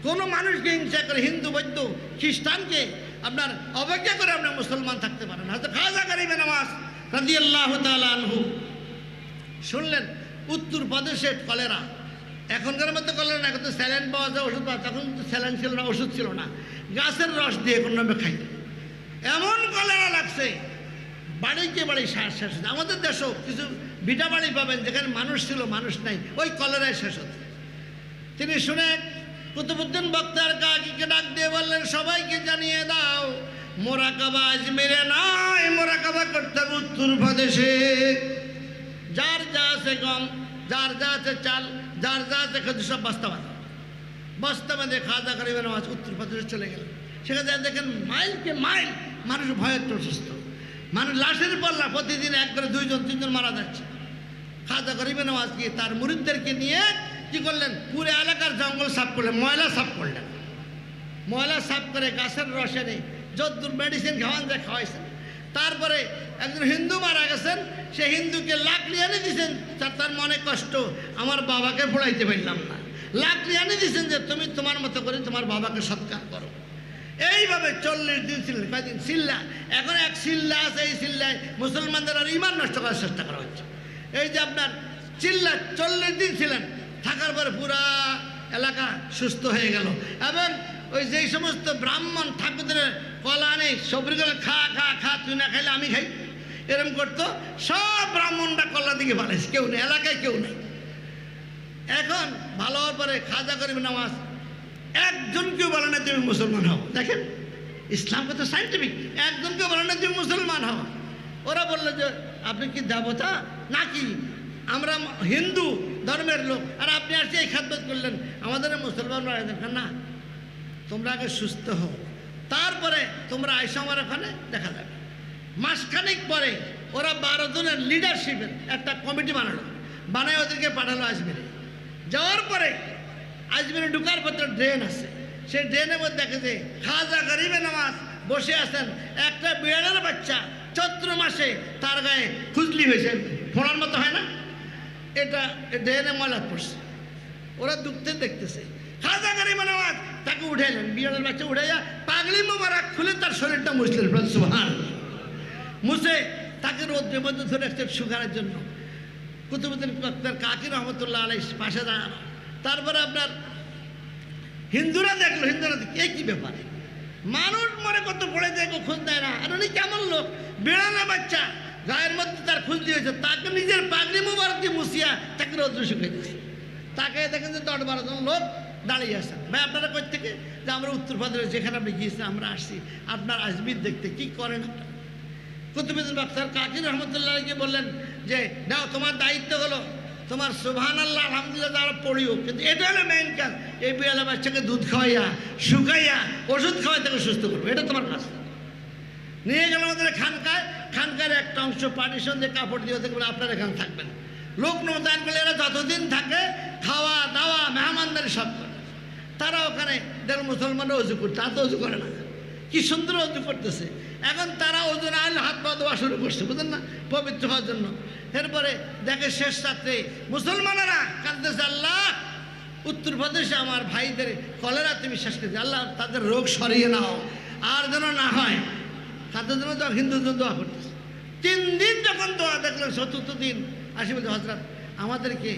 কোনো মানুষকে হিংসা করে, হিন্দু, বৌদ্ধ, খ্রিস্টানকে আপনার অবজ্ঞা করে আপনার মুসলমান থাকতে পারেন। হয়তো খাজা গরিবে নওয়াজ রাদিয়াল্লাহু তাআলা আনহু শুনলেন উত্তর প্রদেশে কলেরা। এখনকার মধ্যে কলেরা না, এখন তো স্যালাইন পাওয়া যায়, ওষুধ পাওয়া যায়। তখন তো স্যালাইন ছিল না, ওষুধ ছিল না, গাছের রস দিয়ে কোনো নামে খাই। এমন কলেরা লাগছে, বাড়িকে বাড়ি শেষ হচ্ছে। আমাদের দেশেও কিছু ভিটা বাড়ি পাবেন যেখানে মানুষ ছিল, মানুষ নাই, ওই কলেরায় শেষ হচ্ছে। তিনি শুনে কুতুবউদ্দিন বক্তার কাকিকে ডাক দিয়ে বললেন, সবাইকে জানিয়ে দাও মোরাকাবা আজমিরে নাই, মোরাকাবা করতে হবে উত্তর প্রদেশে। যার যা আছে গম, যার যা আছে চাল, যার যা আছে খেজুর, সব বস্তা বাঁধে খাজা গরিবে নওয়াজ উত্তর প্রদেশে চলে গেলেন। সেখানে দেখেন মাইলকে মাইল মানুষ ভয়ে অসুস্থ, মানুষ লাশের পাল্লা, প্রতিদিন এক করে 2জন 3জন মারা যাচ্ছে। খাজা গরিবে নওয়াজ গিয়ে তার মুরিদদেরকে নিয়ে কি করলেন, পুরো এলাকার জঙ্গল সাফ করলেন, ময়লা সাফ করলেন। ময়লা সাফ করে গাছের রসে নেই, যদ্দূর মেডিসিন খাওয়ান যায় খাওয়াইছেন। তারপরে একজন হিন্দু মারা গেছেন, সে হিন্দুকে লাকড়ি এনে দিয়েছেন, তার মনে কষ্ট, আমার বাবাকে পড়াইতে পারলাম না। লাকড়ি এনে দিয়েছেন যে তুমি তোমার মতো করে তোমার বাবাকে সৎকার করো। এইভাবে 40 দিন ছিলেন। কয়দিন? সিল্লা। এখন এক সিল্লা আছে, এই সিল্লায় মুসলমানদের আর ইমান নষ্ট করার চেষ্টা করা হচ্ছে। এই যে আপনার চিল্লা 40 দিন ছিলেন, থাকার পরে পুরা এলাকা সুস্থ হয়ে গেল। এবং ওই যেই সমস্ত ব্রাহ্মণ ঠাকুরদের কলা নেই, সবরিগুলো খা খা খা, তুই না খাইলে আমি খাই, এরকম করতো, সব ব্রাহ্মণরা কলা দিকে পালাইছে, কেউ নেই, এলাকায় কেউ নেই। এখন ভালো হওয়ার পরে খাজা গরিব নওয়াজ একজনকেও বলে না তুমি মুসলমান হও। দেখেন ইসলাম কত সাইন্টিফিক। একজনকেও বলে না তুমি মুসলমান হও। ওরা বললো যে আপনি কি দেবতা নাকি, আমরা হিন্দু ধর্মের লোক, আর আপনি আসছে এই খাদ্য করলেন, আমাদের মুসলমানরা দেখেন না, তোমরা আগে সুস্থ হও, তারপরে তোমরা আইসা আমার ওখানে দেখা যাবে। মাসখানেক পরে ওরা 12 জনের লিডারশিপের একটা কমিটি বানালো, বানায় ওদেরকে পাঠালো আজমিরে। যাওয়ার পরে আজমিরে ঢুকার পর ড্রেন আছে, সেই ড্রেনের মধ্যে দেখে যে খাজা গরিবে নওয়াজ বসে আছেন, একটা বিড়ালের বাচ্চা চৈত্র মাসে তার গায়ে খুজলি হয়েছে, ফোড়ার মতো হয় না, এটা দেহে ময়লা পড়ছে। ওরা দুঃখতে দেখতেছে। খাজা গরিব নওয়াজ তাকে উঠাইলেন, বিড়ালের বাচ্চা উঠাইয়া পাগলি মোবারক খুলে তার শরীরটা মুছলেন। সুবহানাল্লাহ। মুছে তাকে রোদ্রের মধ্যে ধরে রাখতে শুকানোর জন্য। কুতুবুদ্দিন আক্তার কাকি রহমতুল্লাহ আলাইহি পাশে দাঁড়ানো। তারপরে আপনার হিন্দুরা দেখলো, হিন্দুরা কি ব্যাপারে, মানুষ মনে কত পড়ে যায়, খোঁজ দেয় না। আর উনি কেমন লোক, বিড়ালের বাচ্চা গায়ের মধ্যে তার খুঁজ দিয়েছে, তাকে নিজের পাগড়ি মোবারক দিয়ে মুছিয়া তাকে রৌদ্র শুকিয়ে দিয়েছে। তাকে দেখেন যে 10-12 জন লোক দাঁড়িয়ে আসেন। ভাই আপনারা কই থেকে? যে আমরা উত্তরপ্রদেশ, যেখানে আপনি গিয়েছেন আমরা আসছি আপনার আজমির দেখতে, কি করেন আপনারা? কুতুবুদ্দিন আক্তার কাকি রহমতুল্লাহকে বললেন যে নাও, তোমার দায়িত্ব হলো তোমার সুবহানাল্লাহ আলহামদুলিল্লাহ দ্বারা পড়িও, কিন্তু এটা হলো মেইন কাজ। এই বিড়ালে বাচ্চাকে দুধ খাওয়াইয়া শুকাইয়া ওষুধ খাওয়াই তাকে সুস্থ করবো, এটা তোমার কাজ। নিয়ে গেল আমাদের খানকায়, খানকার একটা অংশ পার্টিশন দিয়ে কাপড় দিয়ে ওদের বলে আপনারা এখানে থাকবেন। লোক মোতায়েন করলে এরা যতদিন থাকে খাওয়া দাওয়া মেহমানদারি সব করে। তারা ওখানে দেড় মুসলমানরা অজু করতে, তা তো অজু করে না, কি সুন্দর অজু করতেছে। এখন তারা ওজন আইলে হাত পা দেওয়া শুরু করছে, বুঝলেন না, পবিত্র হওয়ার জন্য। এরপরে দেখে শেষ রাত্রে মুসলমানেরা কাঁদতেছে, আল্লাহ উত্তরপ্রদেশে আমার ভাইদের কলেরা তুমি শেষ করে, আল্লাহ তাদের রোগ সরিয়ে নাও, আর যেন না হয়। তাদের জন্য তো হিন্দুদের দোয়া করতেছে। 3 দিন যখন দোয়া দেখলেন, 4th দিন আসি বলছে, হযরত আমাদেরকে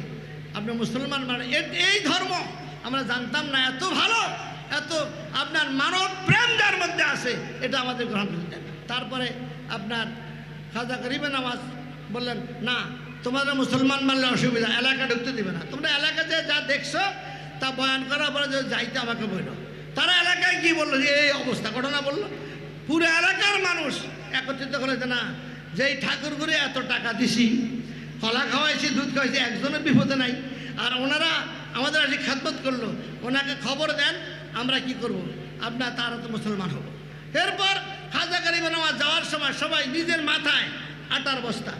আপনি মুসলমান মানে এই ধর্ম আমরা জানতাম না, এত ভালো, এত আপনার মানব প্রেম যার মধ্যে আছে, এটা আমাদের গ্রহণ করতে দেন। তারপরে আপনার খাজা গরিবে নওয়াজ বললেন, না তোমরা মুসলমান মানলে অসুবিধা, এলাকা ঢুকতে দিবে না, তোমরা এলাকাতে যা দেখছো তা বয়ান করার পরে যে যাইতে আমাকে বললো। তারা এলাকায় কি বললো, যে এই অবস্থা ঘটনা বললো। পুরো এলাকার মানুষ একত্রিত করেছে, না যেই ঠাকুর ঘুরে এত টাকা দিছি, কলা খাওয়াইছি, দুধ খাওয়াইছি, একজনের বিপদে নাই, আর ওনারা আমাদের আসে খেদমত করলো, ওনাকে খবর দেন, আমরা কি করব, আপনার তারা তো মুসলমান হবো। এরপর খাজা গরিবে নওয়াজ যাওয়ার সময় সবাই নিজের মাথায় আটার বস্তা,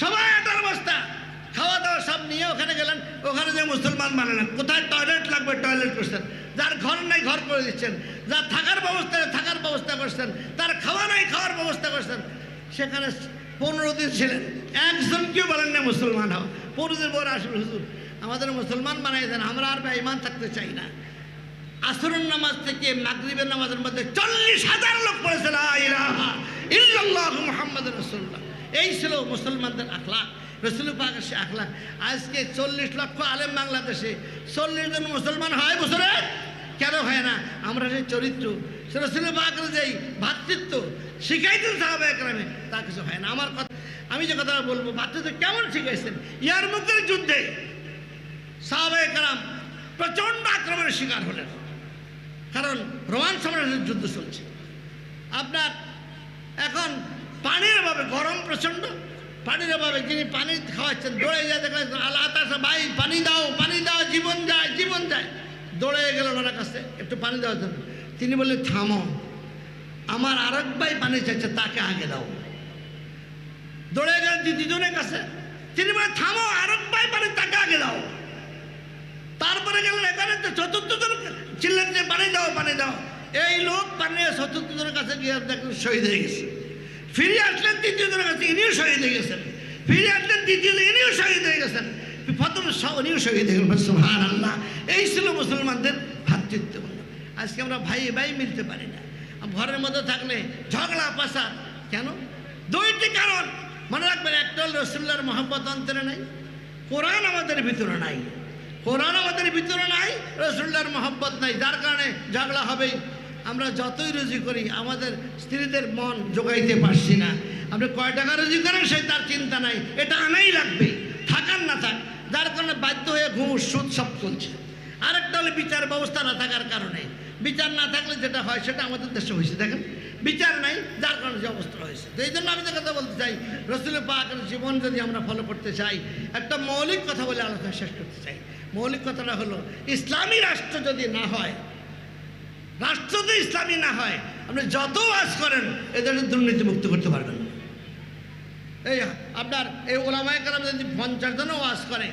সবাই আটার বস্তা, খাওয়া দাওয়া সব নিয়ে ওখানে গেলেন। ওখানে যে মুসলমান মানে না, কোথায় টয়লেট লাগবে টয়লেট করছেন, যার ঘর নাই ঘর করে দিচ্ছেন, যার থাকার ব্যবস্থা নেই থাকার ব্যবস্থা করছেন, তার খাওয়া নাই খাওয়ার ব্যবস্থা করছেন। সেখানে 15 দিন ছিলেন, একজনকেও বলেন না মুসলমান হও। 15 দিন পরে আসলে হুজুর আমাদের মুসলমান বানাই দেন, আমরা আর বেঈমান থাকতে চাই না। আসরের নামাজ থেকে মাগরিবের নামাজের মধ্যে 40,000 লোক পড়েছে লা ইলাহা ইল্লাল্লাহু মুহাম্মাদুর রাসূলুল্লাহ। এই ছিল মুসলমানদের আখলাক, রাসূল পাকের সে আখলাক। আজকে 40 লক্ষ আলেম বাংলাদেশে, 40 জন মুসলমান হয় বছরে, কেন হয় না? আমরা সেই চরিত্র, সে রাসূল পাকের যেই ভ্রাতৃত্ব শিখাইতেন সাহাবায়ে কেরামে, তা কিছু হয় না। আমার কথা, আমি যে কথাটা বলবো, ভ্রাতৃত্ব কেমন শিখাইছেন? ইয়ারমুকের যুদ্ধে সাহাবায়ে কেরাম প্রচণ্ড আক্রমণের শিকার হলেন, কারণ রোমান সাম্রাজ্যের যুদ্ধ চলছে। আপনার এখন পানির অভাবে, গরম প্রচণ্ড, পানির অভাবে যিনি পানি খাওয়াচ্ছেন দৌড়ে যায়, দেখলেন আল্লাহ তাআলা, ভাই পানি দাও পানি দাও, জীবন যায় জীবন যায়। দৌড়ে গেল ওনার কাছে একটু পানি দেওয়ার জন্য। তিনি বললেন, থামো, আমার আরেক ভাই পানি চাইছে, তাকে আগে দাও। দৌড়ে গেলেন দ্বিতীয়জনের কাছে, তিনি বলেন, থামো, আরেক ভাই পানি, তাকে আগে দাও। তারপরে গেলেন এখানে 4th জন ছিলেন যে পানি দাও পানি দাও। এই লোক পানি 4th জনের কাছে গিয়ে দেখলেন শহীদ হয়ে গেছে। ফিরে আসলেন 3য় জনের কাছে, ইনিও শহীদ হয়ে গেছেন। ফিরে আসলেন 2য়, ইনিও শহীদ হয়ে গেছেন। প্রথম উনিও শহীদ হয়ে গেলেন। সুবহানাল্লাহ। এই ছিল মুসলমানদের ভ্রাতৃত্ব। আজকে আমরা ভাই ভাই মিলতে পারি না। ঘরের মধ্যে থাকলে ঝগড়া পাসাদ, কেন? 2টি কারণ মনে রাখবেন। একটা হল রাসূলুল্লাহর মহব্বত অন্তরে নাই, কোরআন আমাদের ভিতরে নাই। কোরআন আমাদের ভিতরে নাই, রাসূলুল্লাহর মহব্বত নাই, যার কারণে ঝগড়া হবেই। আমরা যতই রুজি করি আমাদের স্ত্রীদের মন জোগাইতে পারছি না। আপনি কয় টাকা রুজি করেন সেই তার চিন্তা নাই, এটা আনাই লাগবে, থাকার না থাক, যার কারণে বাধ্য হয়ে ঘুষ সুদ সব চলছে। আরেকটা হলে বিচার ব্যবস্থা না থাকার কারণে। বিচার না থাকলে যেটা হয় সেটা আমাদের দেশে হয়েছে, দেখেন বিচার নাই, যার কারণে যে অবস্থা হয়েছে। তো এই জন্য আমি যে কথা বলতে চাই, রাসূল পাকের জীবন যদি আমরা ফলো করতে চাই, একটা মৌলিক কথা বলে আলোচনা শেষ করতে চাই। মৌলিক কথাটা হলো, ইসলামী রাষ্ট্র যদি না হয়, রাষ্ট্র যদি ইসলামী না হয়, আপনি যত ওয়াজ করেন এদের দুর্নীতি মুক্ত করতে পারবেন না। এই আপনার এই ওলামায়ে কেরাম যদি 50 জনও ওয়াজ করে,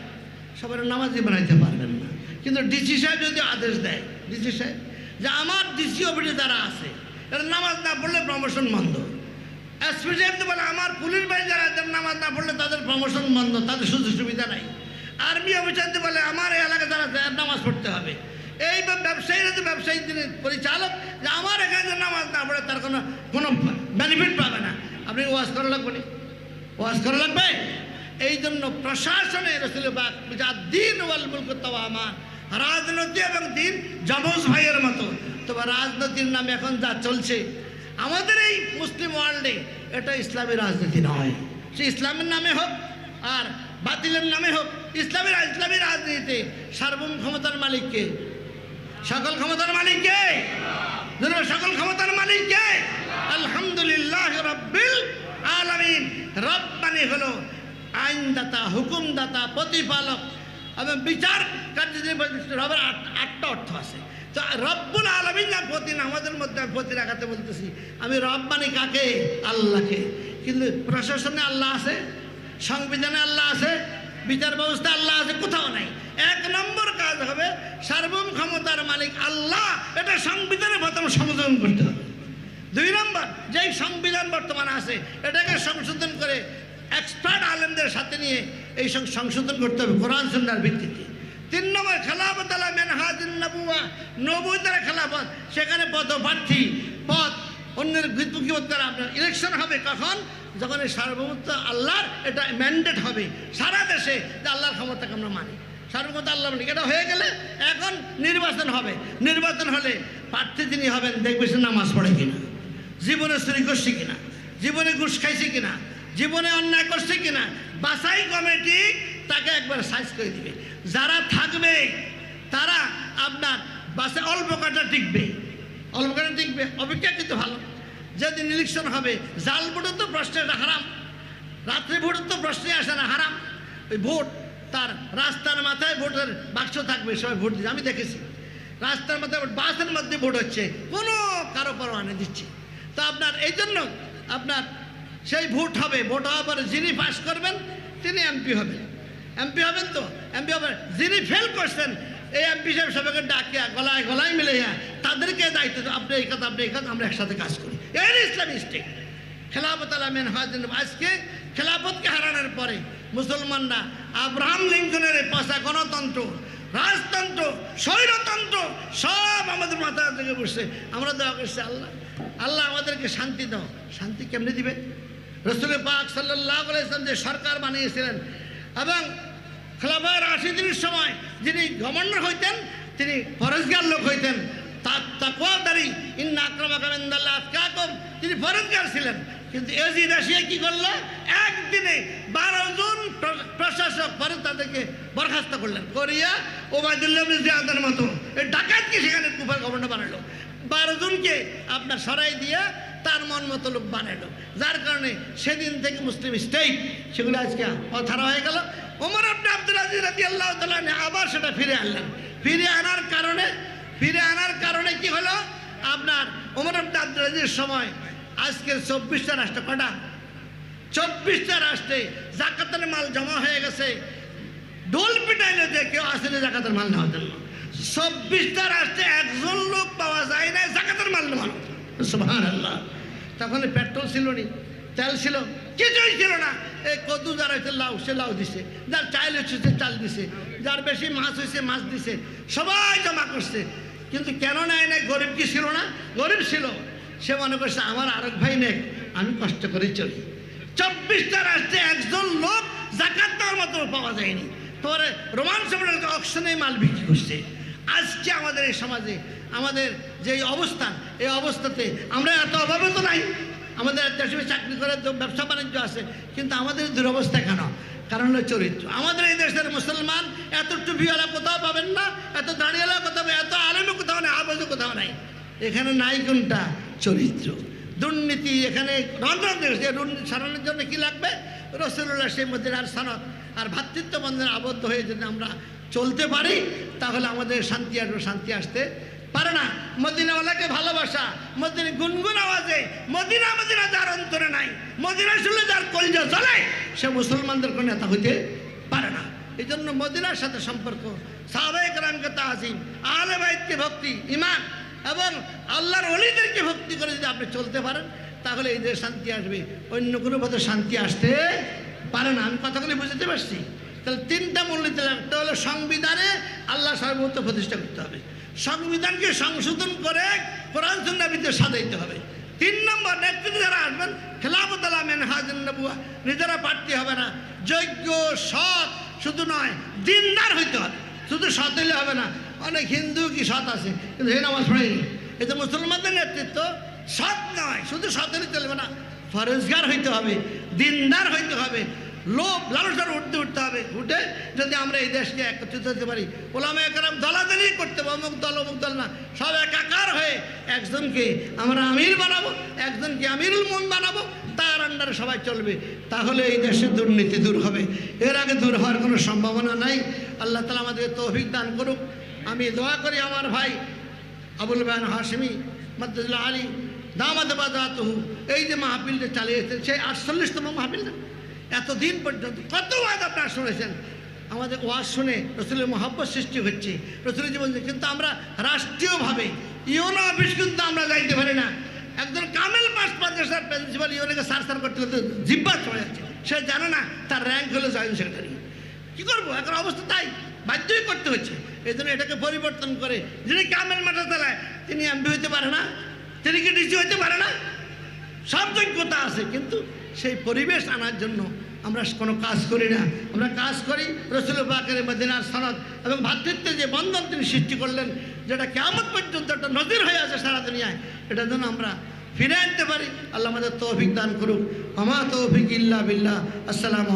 সবার নামাজি বানাইতে পারবেন না। কিন্তু ডিসি সাহেব যদি আদেশ দেয়, ডিসি সাহেব যে আমার ডিসি অফিসে যারা আছে এরা নামাজ না পড়লে প্রমোশন বন্ধ, এসপি সাহেব তো বলে আমার পুলিশ বাড়ি যারা নামাজ না পড়লে তাদের প্রমোশন বন্ধ, তাদের সুযোগ সুবিধা নাই। আর্মি অফিসার তো বলে আমার এই এলাকায় যারা নামাজ পড়তে হবে। এই ব্যবসায়ীরা তো ব্যবসায়ী তিনি পরিচালক, যে আমার এখানে যে নামাজ না পড়ে তার কোনো বেনিফিট পাবে না। আপনি ওয়াজ করা লাগবে না, ওয়াজ করা লাগবে। এই জন্য প্রশাসনে রসুল পাক দিন ওয়াল মুলক তাওয়ামা, রাজনীতি এবং দিন যমজ ভাইয়ের মতো। তবে রাজনীতির নামে এখন যা চলছে আমাদের এই মুসলিম ওয়ার্ল্ডে, এটা ইসলামী রাজনীতি নয়। সে ইসলামের নামে হোক আর বাতিলের নামে হোক, ইসলামী রাজনীতিতে সার্বভৌম ক্ষমতার মালিককে, সকল ক্ষমতার মালিককে, সকল ক্ষমতার মালিককে আলহামদুলিল্লাহ রাব্বিল আলামিন। রব মানে হলো আইনদাতা, হুকুমদাতা, প্রতিপালক এবং বিচার কার্যকরী। রবের 8টা অর্থ আছে। তো রব্বুল আলামিন প্রতি আমাদের মধ্যে প্রতি রাখাতে বলতেছি, আমি রব মানে কাকে? আল্লাহকে। কিন্তু প্রশাসনে আল্লাহ আছে, সংবিধানে আল্লাহ আছে, বিচার ব্যবস্থা আল্লাহ আছে, কোথাও নাই। 1 নম্বর কাজ হবে সার্বভৌম ক্ষমতার মালিক আল্লাহ, এটা সংবিধানে প্রথম সংশোধন করতে হবে। 2 নম্বর, যেই সংবিধান বর্তমানে আছে এটাকে সংশোধন করে এক্সপার্ট আলেমদের সাথে নিয়ে এই সংশোধন করতে হবে কোরআন সুন্নাহর ভিত্তিতে। 3 নম্বর, খেলাফত আলা মানহাজুন নবুওয়া, নবুয়তের খেলাফত। সেখানে পদপ্রার্থী পদ অন্যের ভিত্তি করে আপনার ইলেকশন হবে কখন? যখন এই সার্বভৌমত্ব আল্লাহর এটা ম্যান্ডেট হবে সারা দেশে, যে আল্লাহর ক্ষমতাকে আমরা মানি, সার্বভৌমত্ব আল্লাহ মানি। এটা হয়ে গেলে এখন নির্বাচন হবে। নির্বাচন হলে প্রার্থী যিনি হবেন দেখবে সে নামাজ পড়ে কিনা, জীবনে চুরি করছে কিনা, জীবনে ঘুষ খাইছে কিনা, জীবনে অন্যায় করছে কিনা। বাছাই কমিটি তাকে একবার সাইজ করে দিবে। যারা থাকবে তারা আপনার বাসে অল্প কাটা টিকবে, অল্প কাটা টিকবে, অপেক্ষাকৃত ভালো। যেদিন ইলেকশন হবে জাল ভোটের তো প্রশ্নে হারাম, রাত্রে ভোটের তো প্রশ্নে আসে না, হারাম। ওই ভোট তার রাস্তার মাথায় ভোটের বাক্স থাকবে, সবাই ভোট দিচ্ছে। আমি দেখেছি রাস্তার মাথায় বাসের মধ্যে ভোট হচ্ছে, কোনো কারো পরোয়া নেই, দিচ্ছে। তো আপনার এই জন্য আপনার সেই ভোট হবে, ভোট হওয়ার পরে যিনি পাস করবেন তিনি এমপি হবেন। এমপি হবেন তো এমপি হবেন। যিনি ফেল করছেন এই এমপি সাহেব সবাইকে ডাকিয়া গলায় গলায় মিলে তাদেরকে দায়িত্ব, আপনি এই কাজ, আপনি এই কাজ, আমরা একসাথে কাজ করি। এর ইসলামী স্টেট খেলাফত আলা মানহাজুন। আজকে খেলাফতকে হারানোর পরে মুসলমানরা আব্রাহাম লিঙ্কনের পচা গণতন্ত্র, রাজতন্ত্র, স্বৈরতন্ত্র সব আমাদের মাথা থেকে বসছে। আমরা দেওয়া করছি আল্লাহ, আল্লাহ আমাদেরকে শান্তি দাও। শান্তি কেমনে দিবে? রাসূল পাক সাল্লাল্লাহু আলাইহি ওয়াসাল্লাম যে সরকার বানিয়েছিলেন এবং খেলাফায়ে রাশিদিনের সময় যিনি গভর্নর হইতেন তিনি ফরজগার লোক হইতেন, তাকওয়াদারি, ইন্না আক্রামাকুম ইনদাল্লাহি আতকাকুম, তিনি ফরজগার ছিলেন। কিন্তু এজিদ আসিয়া কি করলো? একদিনে 12 জন প্রশাসক ফরজ তাদেরকে বরখাস্ত করলেন, করিয়া ওবায়দুল্লাহ ইবনে জিয়াদের মতো এই ডাকাতকে সেখানে কুফার গভর্নর বানালো। 12 জনকে আপনার সরাই দিয়া তার মন মতো লোক বানালো, যার কারণে সেদিন থেকে মুসলিম স্টেট সেগুলো আজকে অথারা হয়ে গেল। ওমর ইবনে আব্দুল আজিজ রাদিয়াল্লাহু তাআলা আবার সেটা ফিরে আনলেন। ফিরে আনার কারণে কি হলো? আপনার ওমর ইবনে আব্দুল আজিজের সময় আজকের 24টা রাষ্ট্র, কটা? 24টা রাষ্ট্রে জাকাতের মাল জমা হয়ে গেছে। ডোল পিটাইলে যে কেউ আসেনি জাকাতের মাল নেওয়ার জন্য। 24টা রাষ্ট্রে একজন লোক পাওয়া যায় না জাকাতের মাল নেওয়ার। সুবহানাল্লাহ। তখন পেট্রোল ছিল নি, তেল ছিল, কিছুই ছিল না। এই কদু যার হয়েছে লাউ, সে লাউ দিছে, যার চাল হচ্ছে সে চাল দিছে, যার বেশি মাছ হয়েছে মাছ দিছে, সবাই জমা করছে। কিন্তু কেন নেয় নাই? গরিব কি ছিল না? গরিব ছিল। সে মনে করছে আমার আরেক ভাই নেই, আমি কষ্ট করে চলি। 24টা রাষ্ট্রে একজন লোক জাকাত দেওয়ার মতো পাওয়া যায়নি। পরে রোমান সম্রাট অকশনে মাল বিক্রি করছে। আজকে আমাদের এই সমাজে আমাদের যে অবস্থান, এই অবস্থাতে আমরা এত অভাবে তো নাই। আমাদের দেশে চাকরি করে ব্যবসা বাণিজ্য আছে, কিন্তু আমাদের দুরবস্থা কেন? কারণ হলো চরিত্র। আমাদের এই দেশের মুসলমান এত টুপিওয়ালা কোথাও পাবেন না, এত দাঁড়িয়েলা কোথাও, এত আলেমও কোথাও নেই, আবেদও কোথাও নাই। এখানে নাই কোনটা? চরিত্র। দুর্নীতি এখানে সারানোর জন্য কি লাগবে? রাসূলুল্লাহ সেই মদিনার সনদ আর ভ্রাতৃত্ব বন্ধনে আবদ্ধ হয়ে যদি আমরা চলতে পারি তাহলে আমাদের শান্তি আসতে পারে না। মদিনাওয়ালাকে ভালোবাসা, মদিনা গুনগুন আওয়াজে, মদিনা যার অন্তরে নাই, মদিনা শুনলে যার কলিজা জ্বলে, সে মুসলমানদের কোনো নেতা হইতে পারে না। এই জন্য মদিনার সাথে সম্পর্ক, সাহাবায়ে কেরামকে তাজিম, আহলে বাইতকে ভক্তি, ঈমান এবং আল্লাহর ওলিদেরকে ভক্তি করে যদি আপনি চলতে পারেন তাহলে এই দেশে শান্তি আসবে, অন্য কোনো পথে শান্তি আসতে পারে না। আমি কথাগুলি বুঝতে পারছি? তাহলে তিনটা মূলনীতি, একটা হলো সংবিধানে আল্লাহ সার্বভৌমত্ব প্রতিষ্ঠা করতে হবে, সংবিধানকে সংশোধন করে কোরআন সুন্নাহর ভিতরে সাজাইতে হবে। 3 নম্বর, নেতৃত্বে যারা আসবেন খেলাফত আলা মিনহাজুন নবুওয়া, নিজেরা প্রার্থী হবে না, যোগ্য সৎ শুধু নয় দিনদার হইতে হবে। শুধু সৎ হইলে হবে না, অনেক হিন্দু কি সৎ আছে কিন্তু হে নামাজ পড়েনি। এই যে মুসলমানদের নেতৃত্ব সৎ নয়, শুধু সৎ হলে চলবে না, ফরজগার হইতে হবে, দিনদার হইতে হবে, লোভ লালসার উঠতে হবে। উঠে যদি আমরা এই দেশকে একত্রিত হতে পারি, ওলামায়ে কেরাম দলাদলি করতে হবে, অমুক দল না, সব একাকার হয়ে একজনকে আমরা আমির বানাবো, একজনকে আমিরুল মুমিনিন বানাবো, তার আন্ডারে সবাই চলবে, তাহলে এই দেশের দুর্নীতি দূর হবে। এর আগে দূর হওয়ার কোনো সম্ভাবনা নাই। আল্লাহ তাআলা আমাদের তৌফিক দান করুক। আমি দোয়া করি আমার ভাই আবুল বায়ান হাশমি মাদ্দাদুল আলী দামাদ বাদাতুহু এই যে মাহফিলটা চালিয়েছেন, সেই 48তম মাহফিল না, এতদিন পর্যন্ত কত ওয়াজ আপনারা শুনেছেন। আমাদের ওয়াজ শুনে রসুলের মহব্বত সৃষ্টি হচ্ছে, রসুলের জীবন। কিন্তু আমরা রাষ্ট্রীয়ভাবে ইউনো অফিস কিন্তু আমরা যাইতে পারি না। একজন কামেল পাস মাদ্রাসার প্রিন্সিপাল ইউনোকে সার করতে করতে জিব্বা চলে যাচ্ছে, সে জানে না তার র্যাঙ্ক হলো জয়েন্ট সেক্রেটারি। কী করবো, এখন অবস্থা তাই, বাধ্যই করতে হচ্ছে। এই জন্য এটাকে পরিবর্তন করে, যিনি কামেল মাঠে চালায় তিনি এমপি হইতে পারে না, তিনি কি ডিসি হইতে পারে না, সব যোগ্যতা আছে, কিন্তু সেই পরিবেশ আনার জন্য আমরা কোনো কাজ করি না। আমরা কাজ করি রসুল পাকের মদিনার সনদ এবং ভ্রাতৃত্বের যে বন্ধন তিনি সৃষ্টি করলেন, যেটা কিয়ামত পর্যন্ত একটা নজির হয়ে আছে সারা দুনিয়ায়, এটার জন্য আমরা ফিরে আনতে পারি। আল্লাহ আমাদের তৌফিক দান করুক। আমা তৌফিক ইল্লা বিল্লাহ। আসসালামু আলাইকুম।